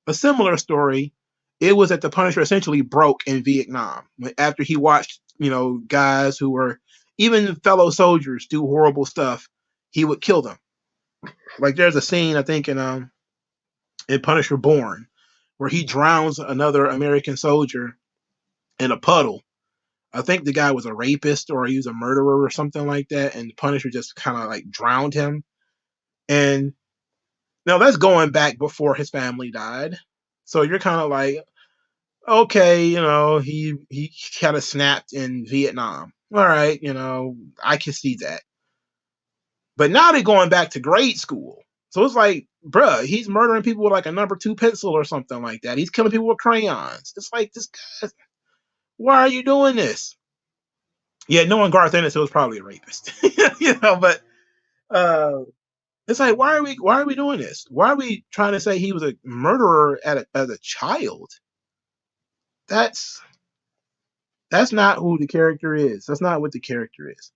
a similar story, it was that the Punisher essentially broke in Vietnam after he watched, guys who were even fellow soldiers do horrible stuff. He would kill them. Like there's a scene I think in Punisher Born where he drowns another American soldier in a puddle. I think the guy was a rapist or he was a murderer or something like that, and the Punisher just kind of like drowned him. And now that's going back before his family died. So you're kind of like, okay, he kind of snapped in Vietnam. All right, I can see that. But now they're going back to grade school. So it's like, bruh, he's murdering people with like a number two pencil or something like that. He's killing people with crayons. It's like, this guy, why are you doing this? Yeah, knowing Garth Ennis, it was probably a rapist. But uh it's like, why are we doing this? Why are we trying to say he was a murderer as a child? That's that's not who the character is. That's not what the character is.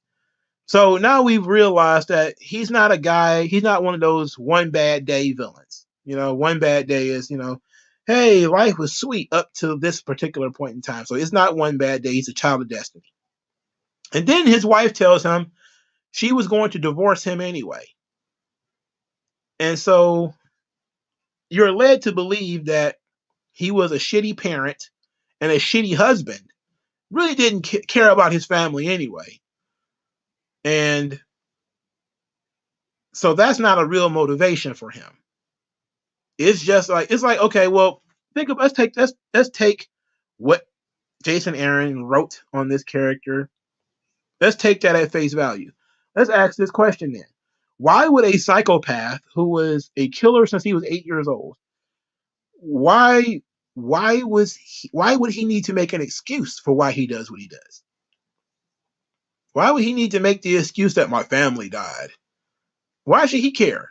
So now we've realized that he's not a guy, he's not one of those one bad day villains. One bad day is, hey, life was sweet up to this particular point in time. So it's not one bad day, he's a child of destiny. And then his wife tells him she was going to divorce him anyway. And so you're led to believe that he was a shitty parent and a shitty husband, really didn't care about his family anyway. And so that's not a real motivation for him. It's like okay, well, let's take what Jason Aaron wrote on this character. Let's take that at face value. Let's ask this question then. Why would a psychopath who was a killer since he was 8 years old, why why would he need to make an excuse for why he does what he does? Why would he need to make the excuse that my family died? Why should he care?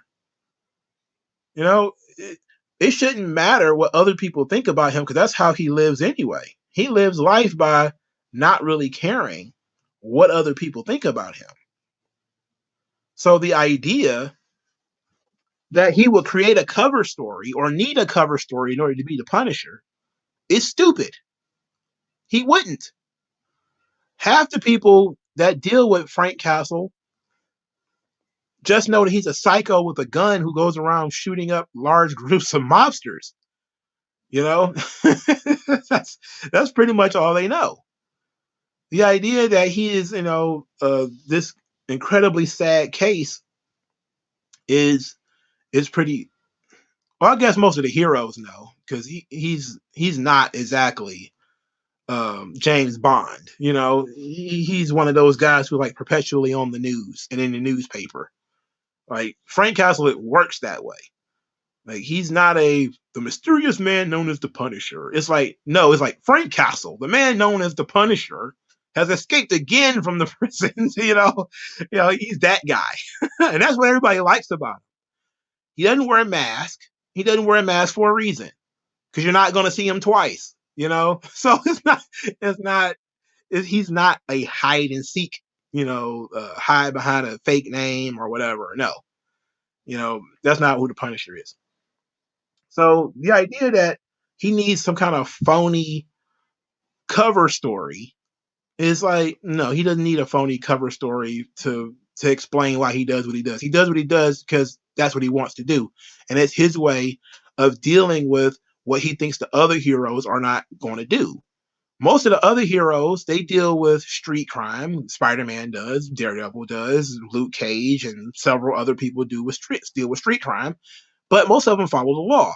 It shouldn't matter what other people think about him because that's how he lives anyway. He lives life by not really caring what other people think about him. So the idea that he will create a cover story or need a cover story in order to be the Punisher is stupid. He wouldn't. Half the people that deal with Frank Castle just know that he's a psycho with a gun who goes around shooting up large groups of mobsters. You know, that's pretty much all they know. The idea that he is, this incredibly sad case is pretty. Well, I guess most of the heroes know because he's not exactly James Bond. He's one of those guys who like perpetually on the news and in the newspaper. Like Frank Castle, it works that way. Like he's not the mysterious man known as the Punisher. It's like no, it's like Frank Castle, the man known as the Punisher, has escaped again from the prisons. He's that guy, and that's what everybody likes about him. He doesn't wear a mask. He doesn't wear a mask for a reason because you're not going to see him twice. So he's not a hide and seek. Hide behind a fake name or whatever. No, that's not who the Punisher is. So the idea that he needs some kind of phony cover story is like, no, he doesn't need a phony cover story to explain why he does what he does. He does what he does because that's what he wants to do. And it's his way of dealing with what he thinks the other heroes are not going to do. Most of the other heroes, they deal with street crime. Spider-Man does, Daredevil does, Luke Cage, and several other people deal with street crime. But most of them follow the law.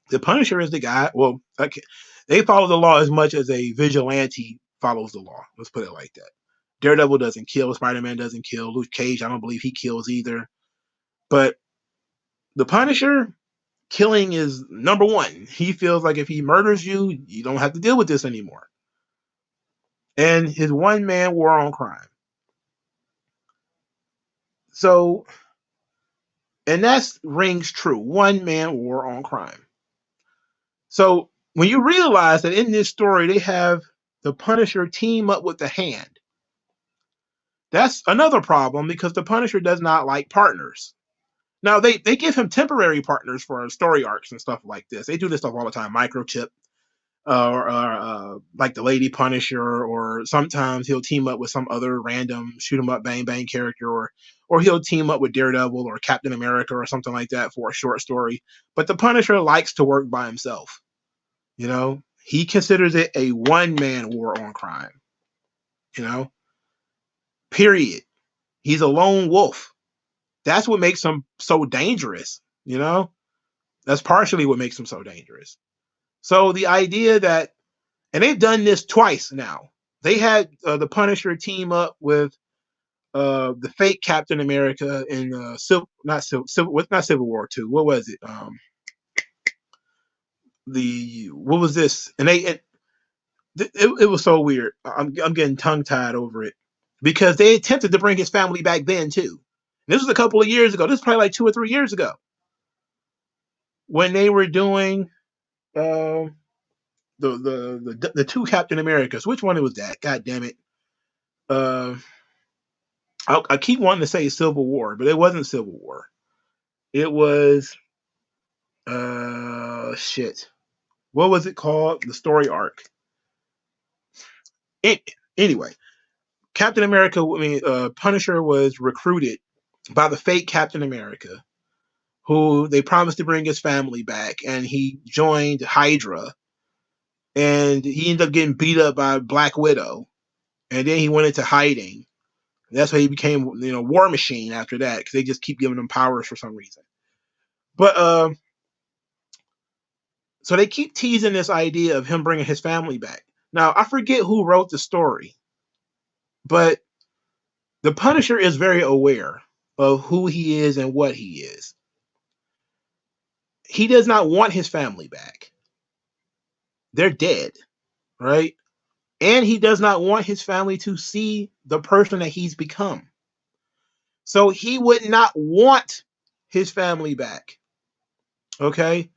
The Punisher is the guy. Well, okay, they follow the law as much as a vigilante follows the law. Let's put it like that. Daredevil doesn't kill. Spider-Man doesn't kill. Luke Cage, I don't believe he kills either. But the Punisher, killing is number one. He feels like if he murders you, you don't have to deal with this anymore. And his one-man war on crime. So, and that rings true. One-man war on crime. So when you realize that in this story they have the Punisher team up with the Hand, that's another problem because the Punisher does not like partners. Now they give him temporary partners for story arcs and stuff like this. They do this stuff all the time. Microchip, or like the Lady Punisher, or sometimes he'll team up with some other random shoot 'em up bang bang character, or he'll team up with Daredevil or Captain America or something like that for a short story. But the Punisher likes to work by himself. He considers it a one-man war on crime. You know, period. He's a lone wolf. That's what makes him so dangerous. You know, that's partially what makes him so dangerous. So the idea that, and they've done this twice now. They had the Punisher team up with the fake Captain America in not Civil War Two. What was it? What was this? And it was so weird. I'm getting tongue tied over it because they attempted to bring his family back then too. This was a couple of years ago. This is probably like 2 or 3 years ago when they were doing um, the two Captain Americas. Which one was that? God damn it! Uh, I keep wanting to say Civil War, but it wasn't Civil War. It was shit. What was it called? The story arc. It, anyway, Captain America. I mean, Punisher was recruited by the fake Captain America, who they promised to bring his family back, and he joined Hydra, and he ended up getting beat up by Black Widow, and then he went into hiding. That's why he became, War Machine after that, because they just keep giving him powers for some reason. But so they keep teasing this idea of him bringing his family back. Now I forget who wrote the story, but the Punisher is very aware of who he is and what he is. He does not want his family back. They're dead, right? And he does not want his family to see the person that he's become. So he would not want his family back. Okay?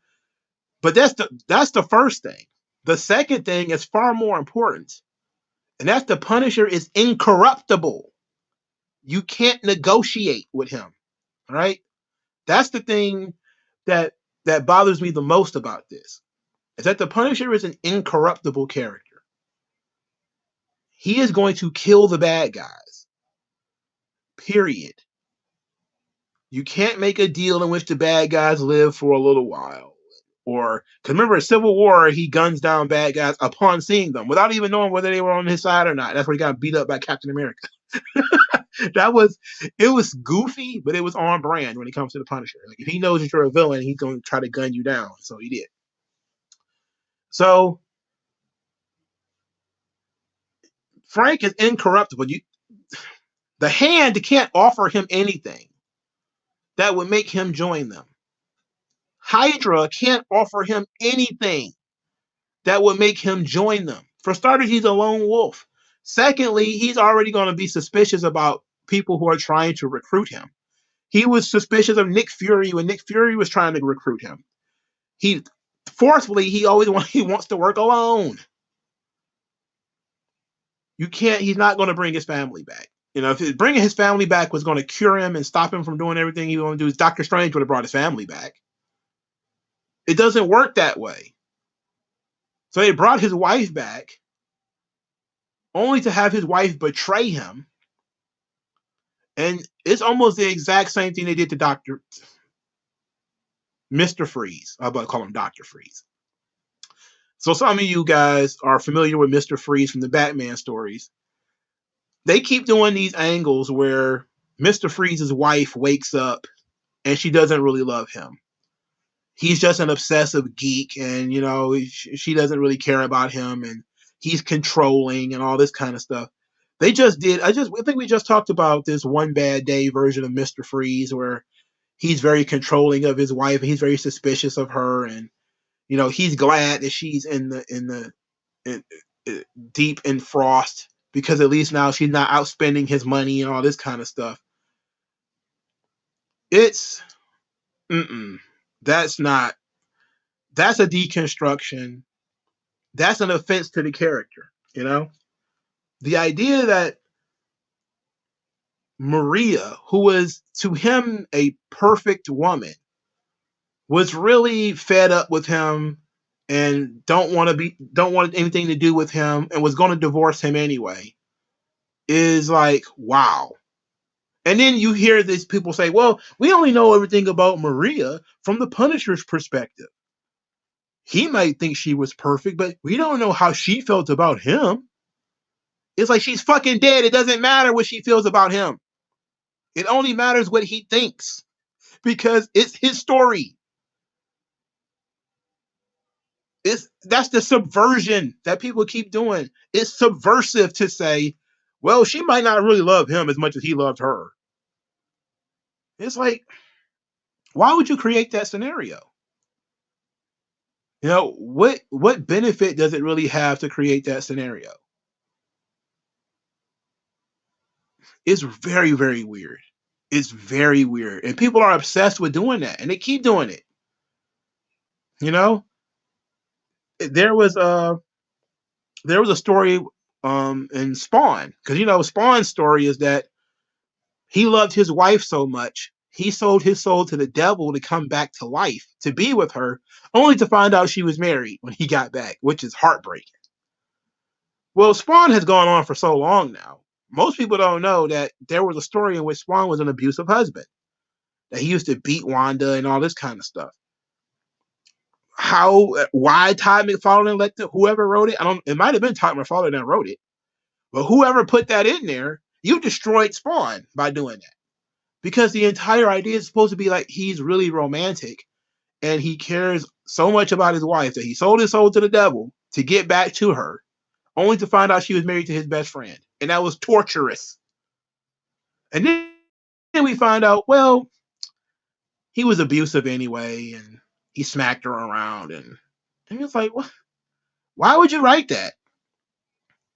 But that's the first thing. The second thing is far more important. And that's the Punisher is incorruptible. You can't negotiate with him. All right? That's the thing that bothers me the most about this. Is that the Punisher is an incorruptible character. He is going to kill the bad guys. Period. You can't make a deal in which the bad guys live for a little while. Or, because remember, in Civil War, he guns down bad guys upon seeing them without even knowing whether they were on his side or not. That's where he got beat up by Captain America. It was goofy, but it was on brand when it comes to the Punisher. Like, if he knows that you're a villain, he's going to try to gun you down. So he did. So Frank is incorruptible. The Hand can't offer him anything that would make him join them. Hydra can't offer him anything that would make him join them. For starters, he's a lone wolf. Secondly, he's already going to be suspicious about people who are trying to recruit him. He was suspicious of Nick Fury when Nick Fury was trying to recruit him. Fourthly, he wants to work alone. He's not going to bring his family back. If bringing his family back was going to cure him and stop him from doing everything he wanted to do, Doctor Strange would have brought his family back. It doesn't work that way. So they brought his wife back, only to have his wife betray him. And it's almost the exact same thing they did to Mr. Freeze. I'm about to call him Dr. Freeze. So some of you guys are familiar with Mr. Freeze from the Batman stories. They keep doing these angles where Mr. Freeze's wife wakes up and she doesn't really love him. He's just an obsessive geek, and she doesn't really care about him, and he's controlling and all this kind of stuff. I think we just talked about this One Bad Day version of Mr. Freeze, where he's very controlling of his wife and he's very suspicious of her, and he's glad that she's in deep in frost, because at least now she's not outspending his money and all this kind of stuff. It's that's a deconstruction. That's an offense to the character. The idea that Maria, who was to him a perfect woman, was really fed up with him and don't want anything to do with him and was going to divorce him anyway, is like, wow. And then you hear these people say, well, we only know everything about Maria from the Punisher's perspective. He might think she was perfect, but we don't know how she felt about him. It's like she's fucking dead. It doesn't matter what she feels about him. It only matters what he thinks because it's his story. That's the subversion that people keep doing. It's subversive to say, well, she might not really love him as much as he loved her. It's like, why would you create that scenario? You know, what benefit does it really have to create that scenario? It's very, very weird. It's very weird. And people are obsessed with doing that and they keep doing it. You know? There was a story in Spawn. Because Spawn's story is that he loved his wife so much, he sold his soul to the devil to come back to life, to be with her, only to find out she was married when he got back, which is heartbreaking. Well, Spawn has gone on for so long now. Most people don't know that there was a story in which Spawn was an abusive husband, that he used to beat Wanda and all this kind of stuff. Why Todd McFarlane let whoever wrote it, it might have been Todd McFarlane that wrote it, but whoever put that in there, you destroyed Spawn by doing that. Because the entire idea is supposed to be like he's really romantic and he cares so much about his wife that he sold his soul to the devil to get back to her, only to find out she was married to his best friend. And that was torturous. And then we find out, well, he was abusive anyway, and he smacked her around. And it's like, what? Why would you write that?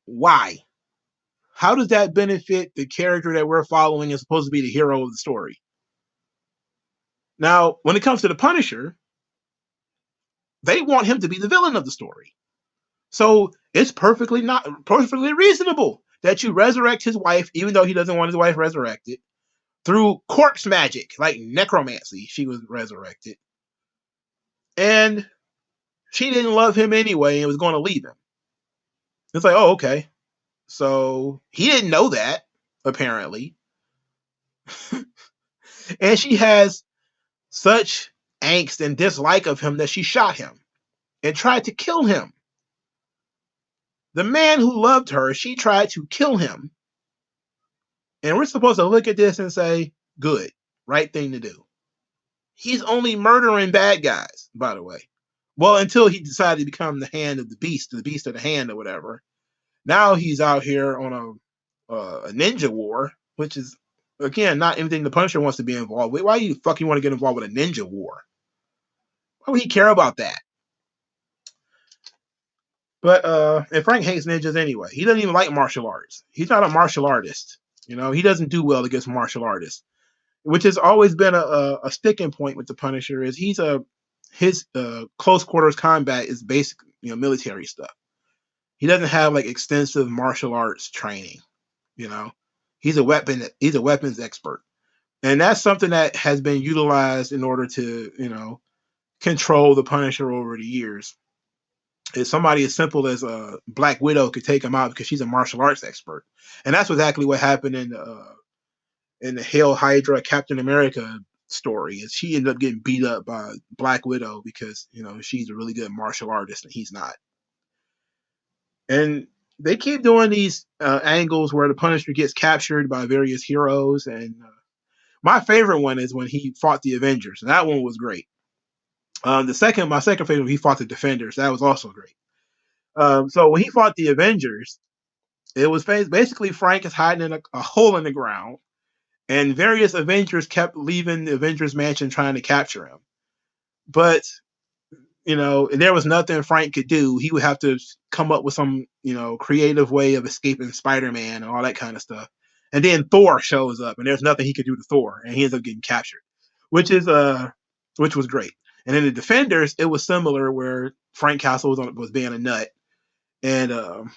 Why? How does that benefit the character that we're following is supposed to be the hero of the story? Now, when it comes to the Punisher, they want him to be the villain of the story. So it's perfectly reasonable that you resurrect his wife, even though he doesn't want his wife resurrected, through corpse magic, like necromancy. She was resurrected. And she didn't love him anyway and was going to leave him. It's like, oh, okay. So he didn't know that, apparently. And she has such angst and dislike of him that she shot him and tried to kill him. The man who loved her, she tried to kill him. And we're supposed to look at this and say, good, right thing to do. He's only murdering bad guys, by the way. Well, until he decided to become the hand of the beast of the hand or whatever. Now he's out here on a ninja war, which is, again, not anything the Punisher wants to be involved with. Why do you fucking want to get involved with a ninja war? Why would he care about that? But and Frank hates ninjas anyway. He doesn't even like martial arts. He's not a martial artist. He doesn't do well against martial artists, which has always been a sticking point with the Punisher. Is his close quarters combat is basically military stuff. He doesn't have like extensive martial arts training. He's a weapons expert, and that's something that has been utilized in order to control the Punisher over the years. If somebody as simple as Black Widow could take him out because she's a martial arts expert, and that's exactly what happened in the Hail Hydra Captain America story. Is she ended up getting beat up by Black Widow because she's a really good martial artist and he's not. And they keep doing these angles where the Punisher gets captured by various heroes, and my favorite one is when he fought the Avengers, and that one was great. My second favorite, he fought the Defenders. That was also great. So when he fought the Avengers, it was basically Frank is hiding in a hole in the ground, and various Avengers kept leaving the Avengers mansion trying to capture him. But there was nothing Frank could do. He would have to come up with some creative way of escaping Spider-Man and all that kind of stuff. And then Thor shows up, and there's nothing he could do to Thor, and he ends up getting captured, which was great. And in the Defenders, it was similar, where Frank Castle was being a nut, and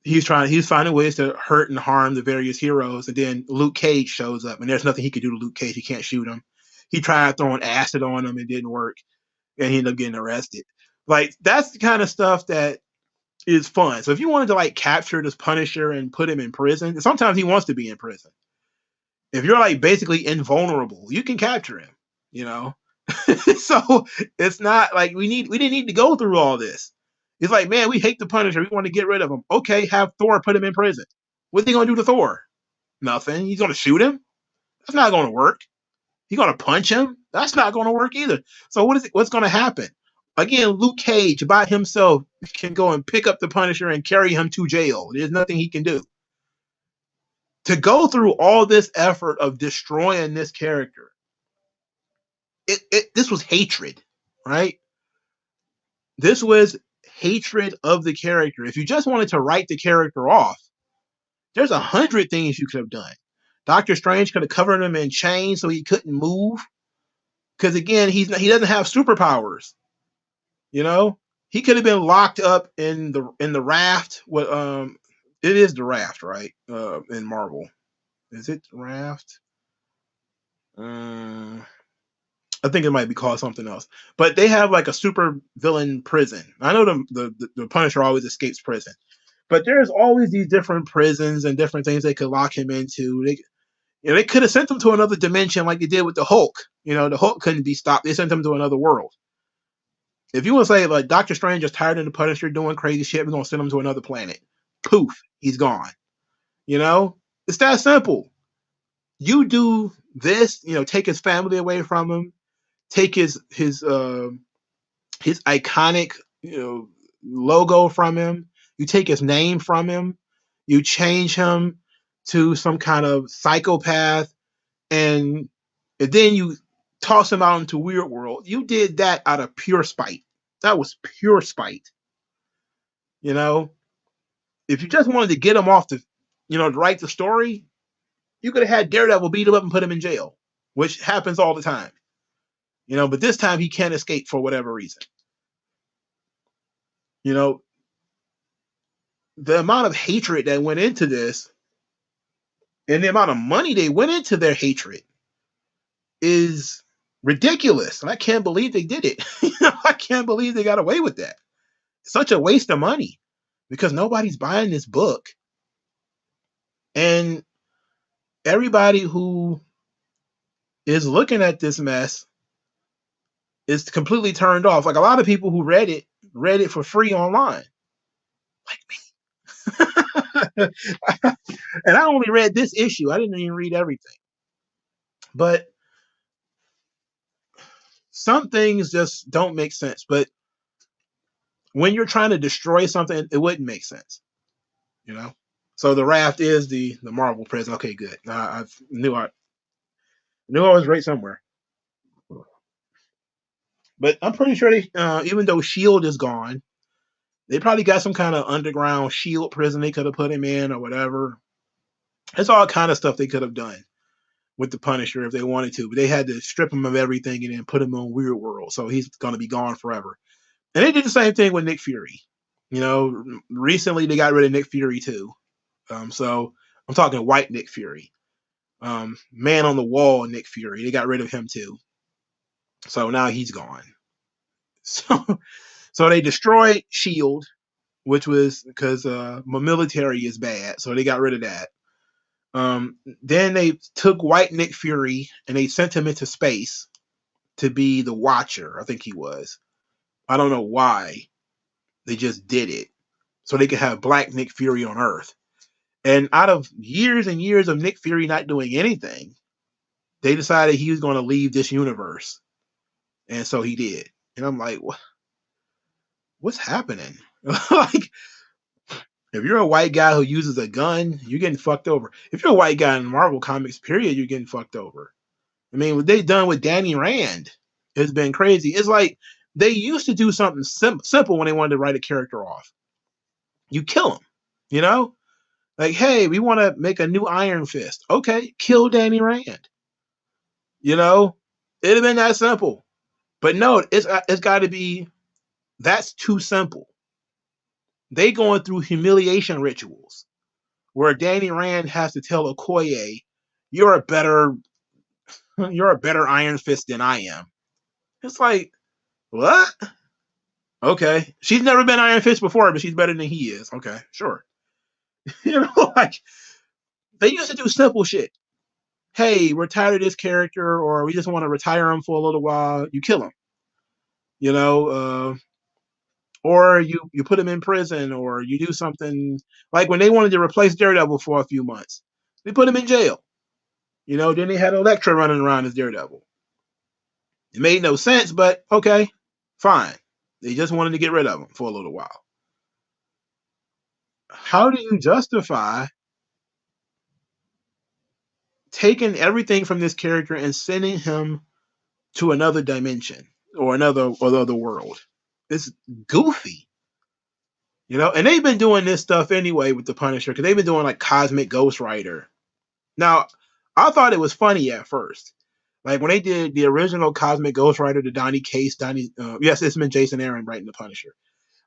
he's finding ways to hurt and harm the various heroes. And then Luke Cage shows up, and there's nothing he could do to Luke Cage. He can't shoot him. He tried throwing acid on him, it didn't work, and he ended up getting arrested. Like, that's the kind of stuff that is fun. So if you wanted to like capture this Punisher and put him in prison, sometimes he wants to be in prison. If you're like basically invulnerable, you can capture him. So it's not like we didn't need to go through all this. It's like, man, we hate the Punisher. We want to get rid of him. Okay, have Thor put him in prison. What's he gonna do to Thor? Nothing. He's gonna shoot him. That's not gonna work. He's gonna punch him. That's not gonna work either. So what's gonna happen? Again, Luke Cage by himself can go and pick up the Punisher and carry him to jail. There's nothing he can do. To go through all this effort of destroying this character, this was hatred, right? This was hatred of the character. If you just wanted to write the character off, there's 100 things you could have done. Doctor Strange could have covered him in chains so he couldn't move. Because again, he doesn't have superpowers. You know, he could have been locked up in the raft. What it is the raft, right? In Marvel, is it raft? I think it might be called something else. But they have like a super villain prison. I know the Punisher always escapes prison, but there's always these different prisons and different things they could lock him into. They could have sent him to another dimension like they did with the Hulk. The Hulk couldn't be stopped. They sent him to another world. If you want to say like Doctor Strange is tired of the Punisher doing crazy shit, we're gonna send him to another planet. Poof, he's gone. It's that simple. You do this, take his family away from him, take his iconic logo from him. You take his name from him. You change him to some kind of psychopath, and then you toss him out into Weird World. You did that out of pure spite. That was pure spite. If you just wanted to get him off to write the story, you could have had Daredevil beat him up and put him in jail, which happens all the time. But this time he can't escape for whatever reason. The amount of hatred that went into this and the amount of money they went into their hatred is ridiculous. And I can't believe they did it. I can't believe they got away with that. Such a waste of money because nobody's buying this book. And everybody who is looking at this mess is completely turned off. Like a lot of people who read it for free online. Like me. And I only read this issue. I didn't even read everything. But some things just don't make sense. But when you're trying to destroy something, it wouldn't make sense. So the raft is the Marvel prison. Okay, good. I knew I was right somewhere. But I'm pretty sure they, even though Shield is gone, they probably got some kind of underground Shield prison they could have put him in or whatever. There's all kind of stuff they could have done with the Punisher if they wanted to, but they had to strip him of everything and then put him on Weird World, so he's going to be gone forever. And they did the same thing with Nick Fury. Recently they got rid of Nick Fury too. So I'm talking white Nick Fury. Man on the Wall Nick Fury. They got rid of him too. So now he's gone. So they destroyed Shield, which was because my military is bad, so they got rid of that. Then they took white Nick Fury and they sent him into space to be the Watcher. I think he was. I don't know why. They just did it so they could have black Nick Fury on Earth. And out of years and years of Nick Fury not doing anything, they decided he was going to leave this universe. And so he did. And I'm like, what's happening? Like, if you're a white guy who uses a gun, you're getting fucked over. If you're a white guy in Marvel Comics, period, you're getting fucked over. I mean, what they've done with Danny Rand has been crazy. It's like they used to do something simple when they wanted to write a character off. You kill him, Like, hey, we want to make a new Iron Fist. Okay, kill Danny Rand. It'd have been that simple. But no, it's got to be, that's too simple. They going through humiliation rituals where Danny Rand has to tell Okoye, you're a better Iron Fist than I am. It's like, what? Okay. She's never been Iron Fist before, but she's better than he is. Okay, sure. Like, they used to do simple shit. hey, we're tired of this character, or we just want to retire him for a little while, you kill him. You know, or you put him in prison, or you do something like when they wanted to replace Daredevil for a few months, they put him in jail. You know, then they had Elektra running around as Daredevil. It made no sense, but okay, fine. They just wanted to get rid of him for a little while. How do you justify taking everything from this character and sending him to another dimension or another world? It's goofy, you know. And they've been doing this stuff anyway with the Punisher because they've been doing like Cosmic Ghost Rider. Now, I thought it was funny at first, like when they did the original Cosmic Ghost Rider, the Donny Cates, yes, it's been Jason Aaron writing the Punisher,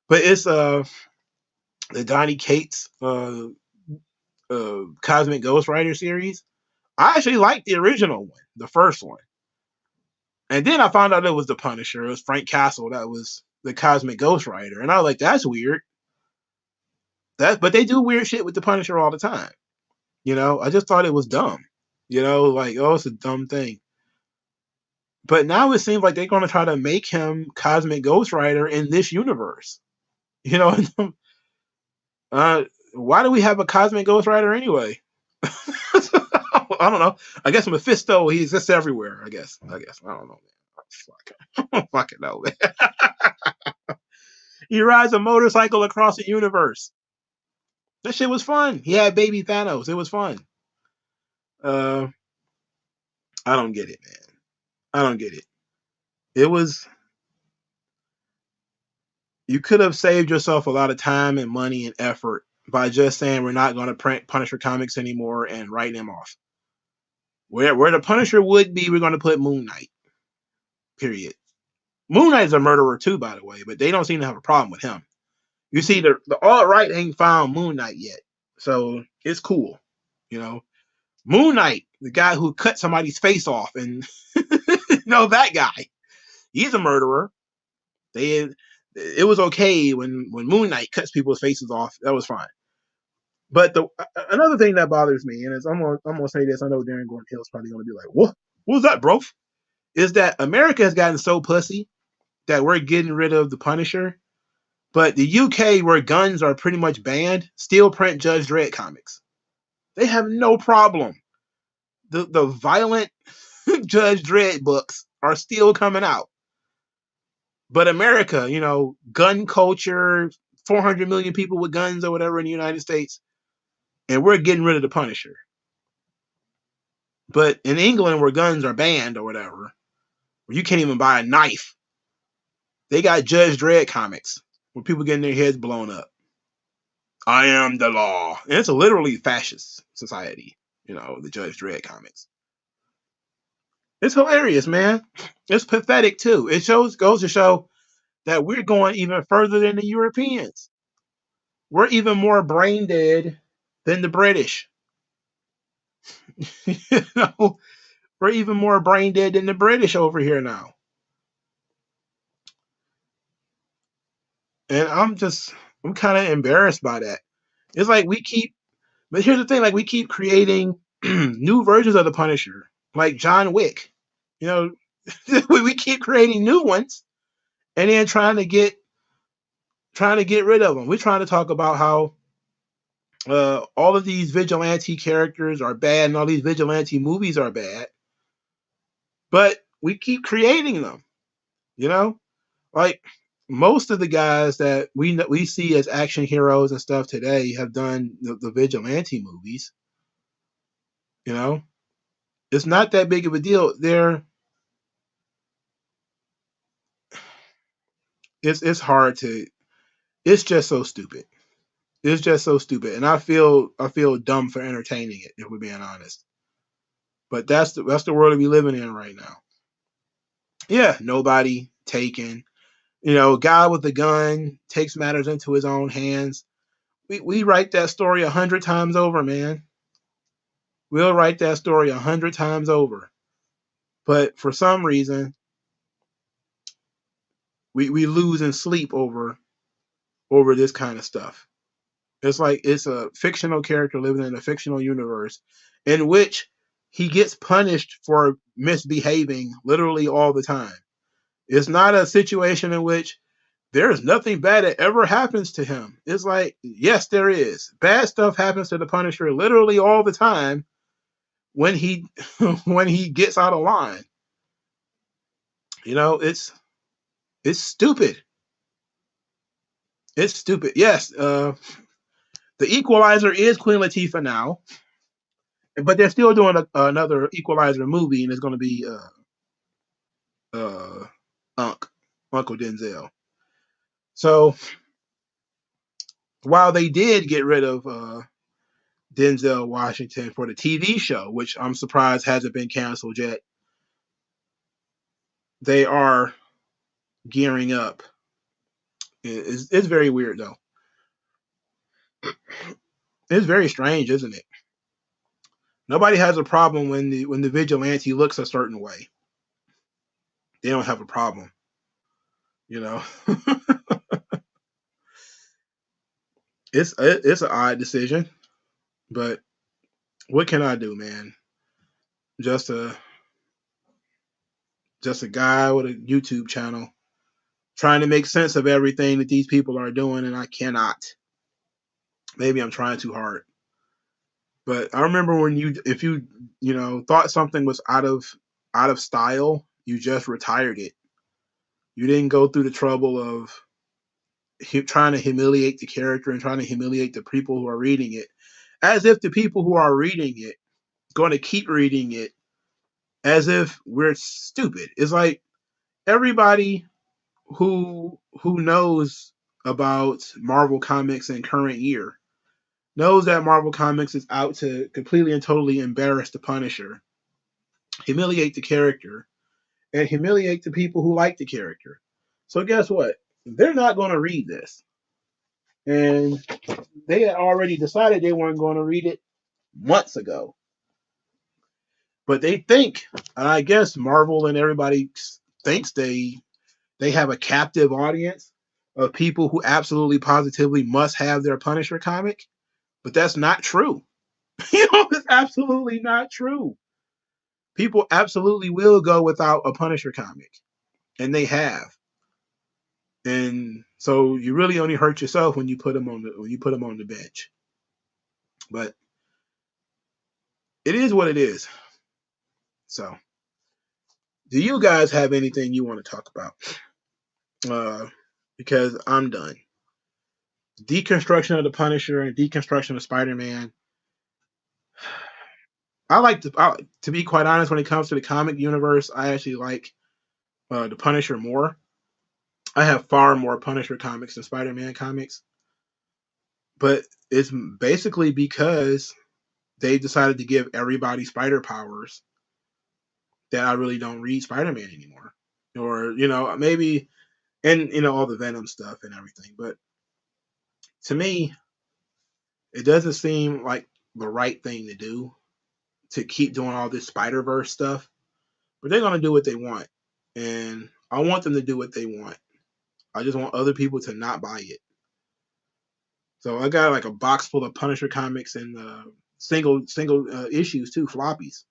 but it's the Donny Cates Cosmic Ghost Rider series. I actually liked the original one, the first one. And then I found out it was the Punisher. It was Frank Castle that was the Cosmic Ghost Rider. And I was like, that's weird. But they do weird shit with the Punisher all the time. You know, I just thought it was dumb. You know, like, oh, it's a dumb thing. But now it seems like they're going to try to make him Cosmic Ghost Rider in this universe. You know, why do we have a Cosmic Ghost Rider anyway? I don't know. I guess Mephisto, he's just everywhere. I guess. I don't know, man. I don't fucking know, man. He rides a motorcycle across the universe. That shit was fun. He had baby Thanos. It was fun. Uh, I don't get it, man. I don't get it. It was. You could have saved yourself a lot of time and money and effort by just saying we're not going to print Punisher comics anymore and writing them off. Where the Punisher would be, we're going to put Moon Knight. Period. Moon Knight is a murderer too, by the way, but they don't seem to have a problem with him. You see, the alt right ain't found Moon Knight yet, so it's cool. You know, Moon Knight, the guy who cut somebody's face off, and you know that guy, he's a murderer. It was okay when Moon Knight cuts people's faces off. That was fine. But another thing that bothers me, and I'm gonna say this, I know Darren Gordon Hill's probably gonna be like, what was that, bro? Is that America has gotten so pussy that we're getting rid of the Punisher, but the UK, where guns are pretty much banned, still print Judge Dredd comics. They have no problem. The violent Judge Dredd books are still coming out. But America, you know, gun culture, 400 million people with guns or whatever in the United States, and we're getting rid of the Punisher. But in England, where guns are banned or whatever, where you can't even buy a knife, they got Judge Dredd comics where people getting their heads blown up. I am the law. And it's a literally fascist society, you know, the Judge Dredd comics. It's hilarious, man. It's pathetic too. It goes to show that we're going even further than the Europeans. We're even more brain dead than the British. You know, we're even more brain dead than the British over here now. And I'm kind of embarrassed by that. It's like but here's the thing, like we keep creating new versions of the Punisher, like John Wick. You know, we keep creating new ones and then trying to get rid of them. We're trying to talk about how all of these vigilante characters are bad and all these vigilante movies are bad, but we keep creating them. You know, like most of the guys that we see as action heroes and stuff today have done the vigilante movies. You know, it's not that big of a deal. It's hard to. It's just so stupid. It's just so stupid, and I feel dumb for entertaining it. If we're being honest, but that's the world we living in right now. Yeah, nobody taken. You know, guy with the gun takes matters into his own hands. We write that story 100 times over, man. We'll write that story 100 times over. But for some reason, we lose and sleep over this kind of stuff. It's like it's a fictional character living in a fictional universe in which he gets punished for misbehaving literally all the time. It's not a situation in which there's nothing bad that ever happens to him. It's like, yes, there is. Bad stuff happens to the Punisher literally all the time when he when he gets out of line. It's stupid. It's stupid. Yes, the Equalizer is Queen Latifah now, but they're still doing another Equalizer movie, and it's going to be uh, Uncle Denzel. So while they did get rid of Denzel Washington for the TV show, which I'm surprised hasn't been canceled yet, they are gearing up. It's very weird though. It's very strange, isn't it? Nobody has a problem when the vigilante looks a certain way. They don't have a problem, you know. It's an odd decision, but what can I do, man? Just a just a guy with a YouTube channel trying to make sense of everything that these people are doing, and I cannot. Maybe I'm trying too hard. But I remember when if you thought something was out of style, you just retired it. You didn't go through the trouble of trying to humiliate the character and trying to humiliate the people who are reading it, as if the people who are reading it going to keep reading it as if we're stupid. It's like everybody who knows about Marvel Comics in current year knows that Marvel Comics is out to completely and totally embarrass the Punisher, humiliate the character, and humiliate the people who like the character. So guess what? They're not going to read this. And they had already decided they weren't going to read it months ago. But they think, and I guess Marvel and everybody thinks they have a captive audience of people who absolutely positively must have their Punisher comic, but that's not true. It's absolutely not true. People absolutely will go without a Punisher comic, and they have. And so you really only hurt yourself when you put them on the bench. But it is what it is. So, do you guys have anything you want to talk about? Because I'm done. Deconstruction of the Punisher and deconstruction of Spider-Man. To be quite honest, when it comes to the comic universe, I actually like the Punisher more. I have far more Punisher comics than Spider-Man comics, but it's basically because they decided to give everybody spider powers that I really don't read Spider-Man anymore, or maybe and all the Venom stuff and everything. But to me, it doesn't seem like the right thing to do to keep doing all this Spider Verse stuff. But they're gonna do what they want, and I want them to do what they want. I just want other people to not buy it. So I got like a box full of Punisher comics and single issues too, floppies,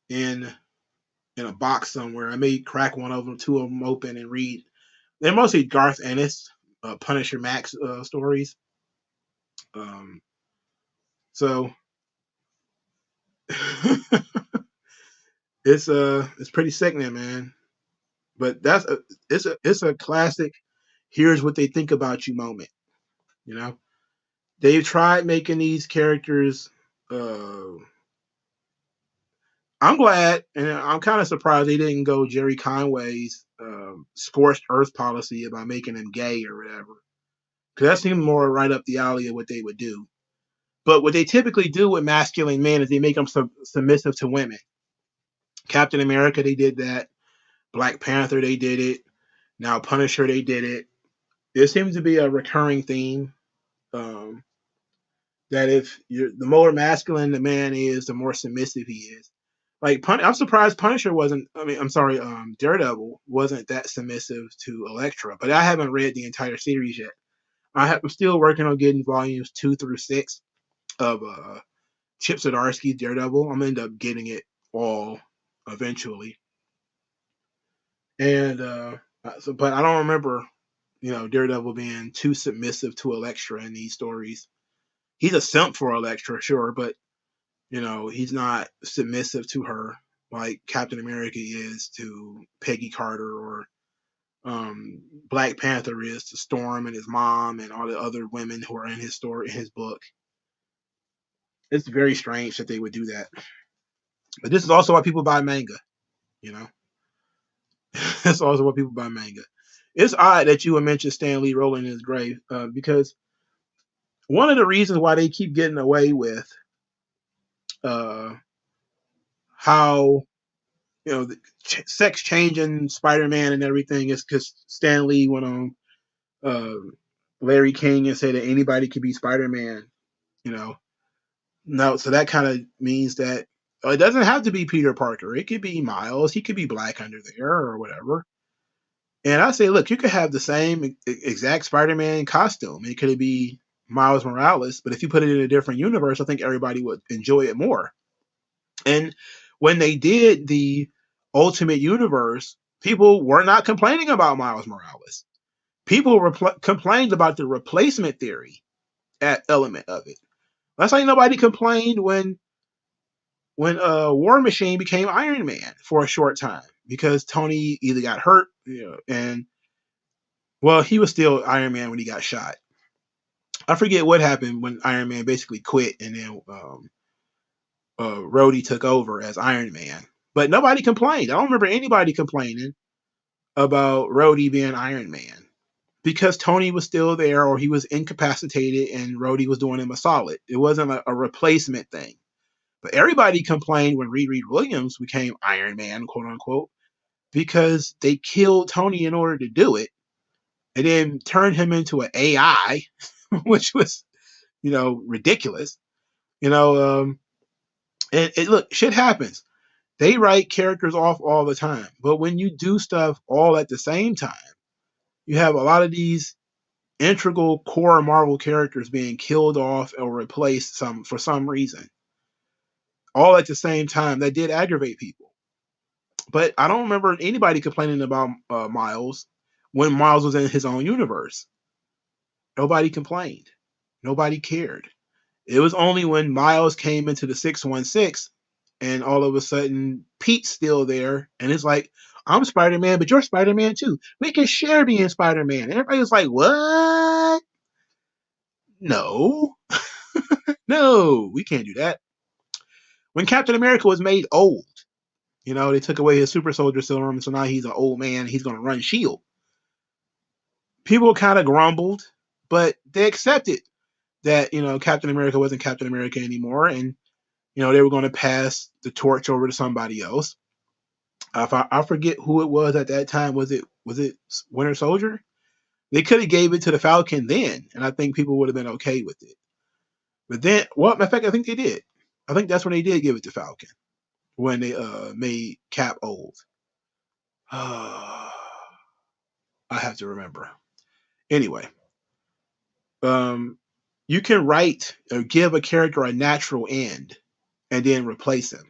in a box somewhere. I may crack one of them, two of them open, and read. They're mostly Garth Ennis, Punisher Max stories. Um, so it's pretty sickening, man. But it's a classic. Here's what they think about you moment. You know, they've tried making these characters. I'm glad, and I'm kind of surprised they didn't go Jerry Conway's scorched earth policy about making him gay or whatever, because that seemed more right up the alley of what they would do. But what they typically do with masculine men is they make them submissive to women. Captain America, they did that. Black Panther, they did it. Now Punisher, they did it. There seems to be a recurring theme, um, that if the more masculine the man is, the more submissive he is. Like I'm surprised Punisher wasn't. I mean, I'm sorry, Daredevil wasn't that submissive to Elektra. But I haven't read the entire series yet. I'm still working on getting volumes 2 through 6 of Chip Zdarsky's Daredevil. I'm gonna end up getting it all eventually. And but I don't remember, Daredevil being too submissive to Elektra in these stories. He's a simp for Elektra, sure, but he's not submissive to her like Captain America is to Peggy Carter, or Black Panther is to Storm and his mom and all the other women who are in his story, in his book. It's very strange that they would do that. But this is also why people buy manga, you know. That's also why people buy manga. It's odd that you would mention Stan Lee rolling in his grave, because one of the reasons why they keep getting away with uh, how the sex changing Spider-Man and everything is because Stan Lee went on uh, Larry King and said that anybody could be Spider-Man. You know, no, so that kind of means that it doesn't have to be Peter Parker. It could be Miles. He could be black under there or whatever. And I say, look, you could have the same exact Spider-Man costume. It could be Miles Morales, but if you put it in a different universe, I think everybody would enjoy it more. And when they did the Ultimate Universe, people were not complaining about Miles Morales. People complained about the replacement theory element of it. That's why nobody complained when War Machine became Iron Man for a short time, because Tony either got hurt, and well, he was still Iron Man when he got shot. I forget what happened when Iron Man basically quit, and then Rhodey took over as Iron Man. But nobody complained. I don't remember anybody complaining about Rhodey being Iron Man, because Tony was still there, or he was incapacitated, and Rhodey was doing him a solid. It wasn't a replacement thing. But everybody complained when Reed Williams became Iron Man, quote unquote, because they killed Tony in order to do it, and then turned him into an AI, which was, ridiculous. And look, shit happens. They write characters off all the time, but when you do stuff all at the same time, you have a lot of these integral core Marvel characters being killed off or replaced for some reason, all at the same time. That did aggravate people. But I don't remember anybody complaining about Miles when Miles was in his own universe. Nobody complained. Nobody cared. It was only when Miles came into the 616 and all of a sudden Pete's still there, and it's like, I'm Spider-Man, but you're Spider-Man too. We can share being Spider-Man. And everybody was like, what? No. No, we can't do that. When Captain America was made old, they took away his super soldier serum, so now he's an old man. He's going to run S.H.I.E.L.D. People kind of grumbled, but they accepted that, Captain America wasn't Captain America anymore, and, they were going to pass the torch over to somebody else. I forget who it was at that time. Was it Winter Soldier? They could have gave it to the Falcon then, and I think people would have been okay with it. But then, well, in fact, I think they did. I think that's when they did give it to Falcon, when they made Cap old. I have to remember. Anyway, you can write or give a character a natural end and then replace him.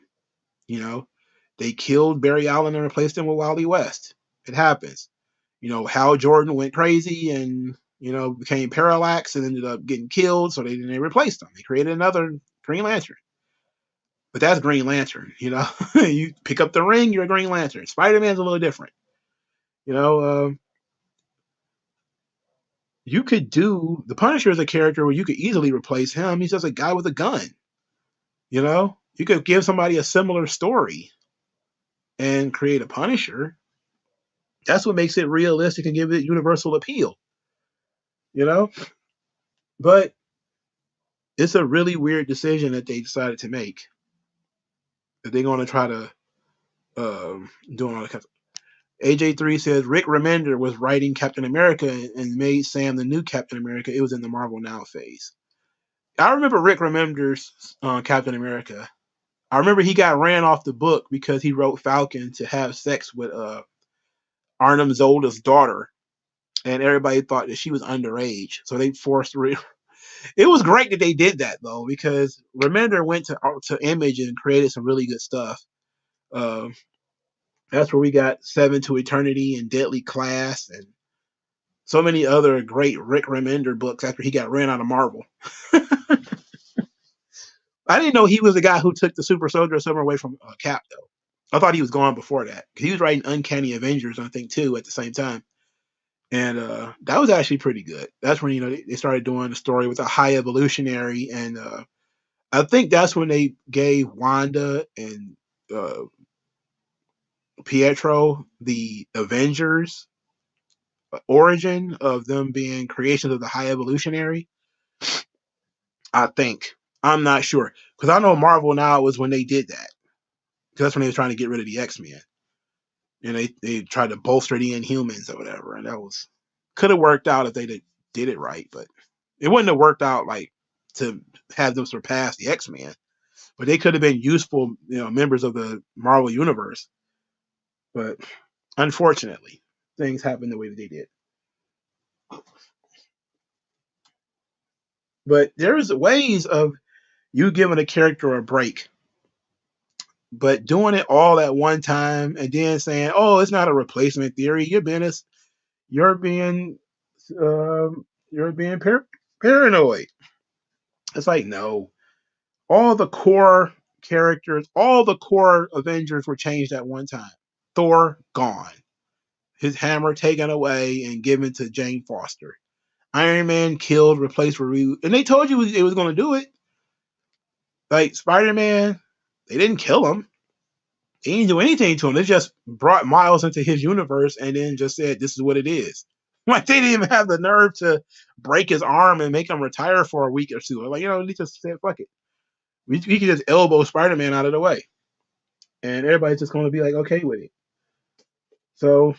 They killed Barry Allen and replaced him with Wally West. It happens. Hal Jordan went crazy and, became Parallax and ended up getting killed, so they replaced him. They created another Green Lantern. But that's Green Lantern, You pick up the ring, you're a Green Lantern. Spider-Man's a little different. You could do the Punisher as a character where you could easily replace him. He's just a guy with a gun. You could give somebody a similar story and create a Punisher. That's what makes it realistic and give it universal appeal. But it's a really weird decision that they decided to make. That they're going to try to do all the AJ3 says Rick Remender was writing Captain America and made Sam the new Captain America. It was in the Marvel Now phase. I remember Rick Remender's Captain America. I remember he got ran off the book because he wrote Falcon to have sex with Arnim Zola's daughter, and everybody thought that she was underage, so they forced Rick It was great that they did that though, because Remender went to Image and created some really good stuff. Uh, that's where we got Seven to Eternity and Deadly Class and so many other great Rick Remender books after he got ran out of Marvel. I didn't know he was the guy who took the Super Soldier Summer away from Cap though. I thought he was gone before that. He was writing Uncanny Avengers, I think, too, at the same time. And that was actually pretty good. That's when they started doing the story with a high evolutionary, and I think that's when they gave Wanda and uh, Pietro the Avengers origin of them being creations of the high evolutionary. I think I'm not sure because I know Marvel now was when they did that. Because that's when they were trying to get rid of the X-Men. And they tried to bolster the Inhumans or whatever, and that was could have worked out if they did it right, but it wouldn't have worked out like to have them surpass the X-Men. But they could have been useful, members of the Marvel universe. But unfortunately, things happened the way that they did. But there's ways of you giving a character a break, but doing it all at one time and then saying, "Oh, it's not a replacement theory. You're being you're being paranoid." It's like no, all the core characters, all the core Avengers were changed at one time. Thor gone, his hammer taken away and given to Jane Foster. Iron Man killed, replaced with Ryu, and they told you it was going to do it. Like Spider Man, they didn't kill him. They didn't do anything to him. They just brought Miles into his universe and then just said, "This is what it is." Like they didn't even have the nerve to break his arm and make him retire for a week or two. Like they just said, "Fuck it." We could just elbow Spider Man out of the way, and everybody's just going to be like okay with it. So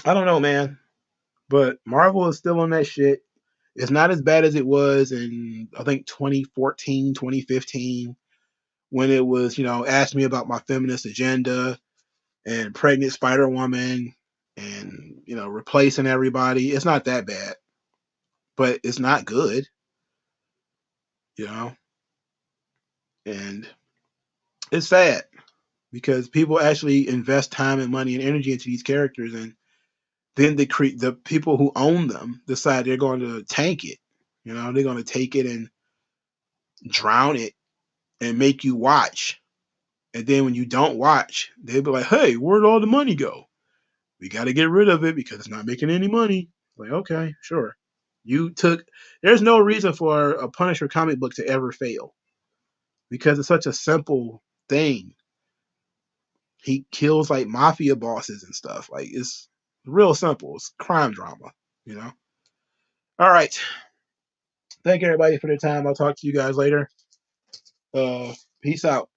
I don't know, man. But Marvel is still on that shit. It's not as bad as it was in I think 2014, 2015, when it was ask me about my feminist agenda and pregnant Spider Woman and replacing everybody. It's not that bad, but it's not good, you know. And it's sad because people actually invest time and money and energy into these characters, and then the people who own them decide they're going to tank it. They're going to take it and drown it and make you watch. And then when you don't watch, they'll be like, "Hey, where'd all the money go? We got to get rid of it because it's not making any money." Like, okay, sure. There's no reason for a Punisher comic book to ever fail because it's such a simple thing. He kills like mafia bosses and stuff. Like, it's real simple. It's crime drama, you know? All right. Thank everybody for their time. I'll talk to you guys later. Peace out.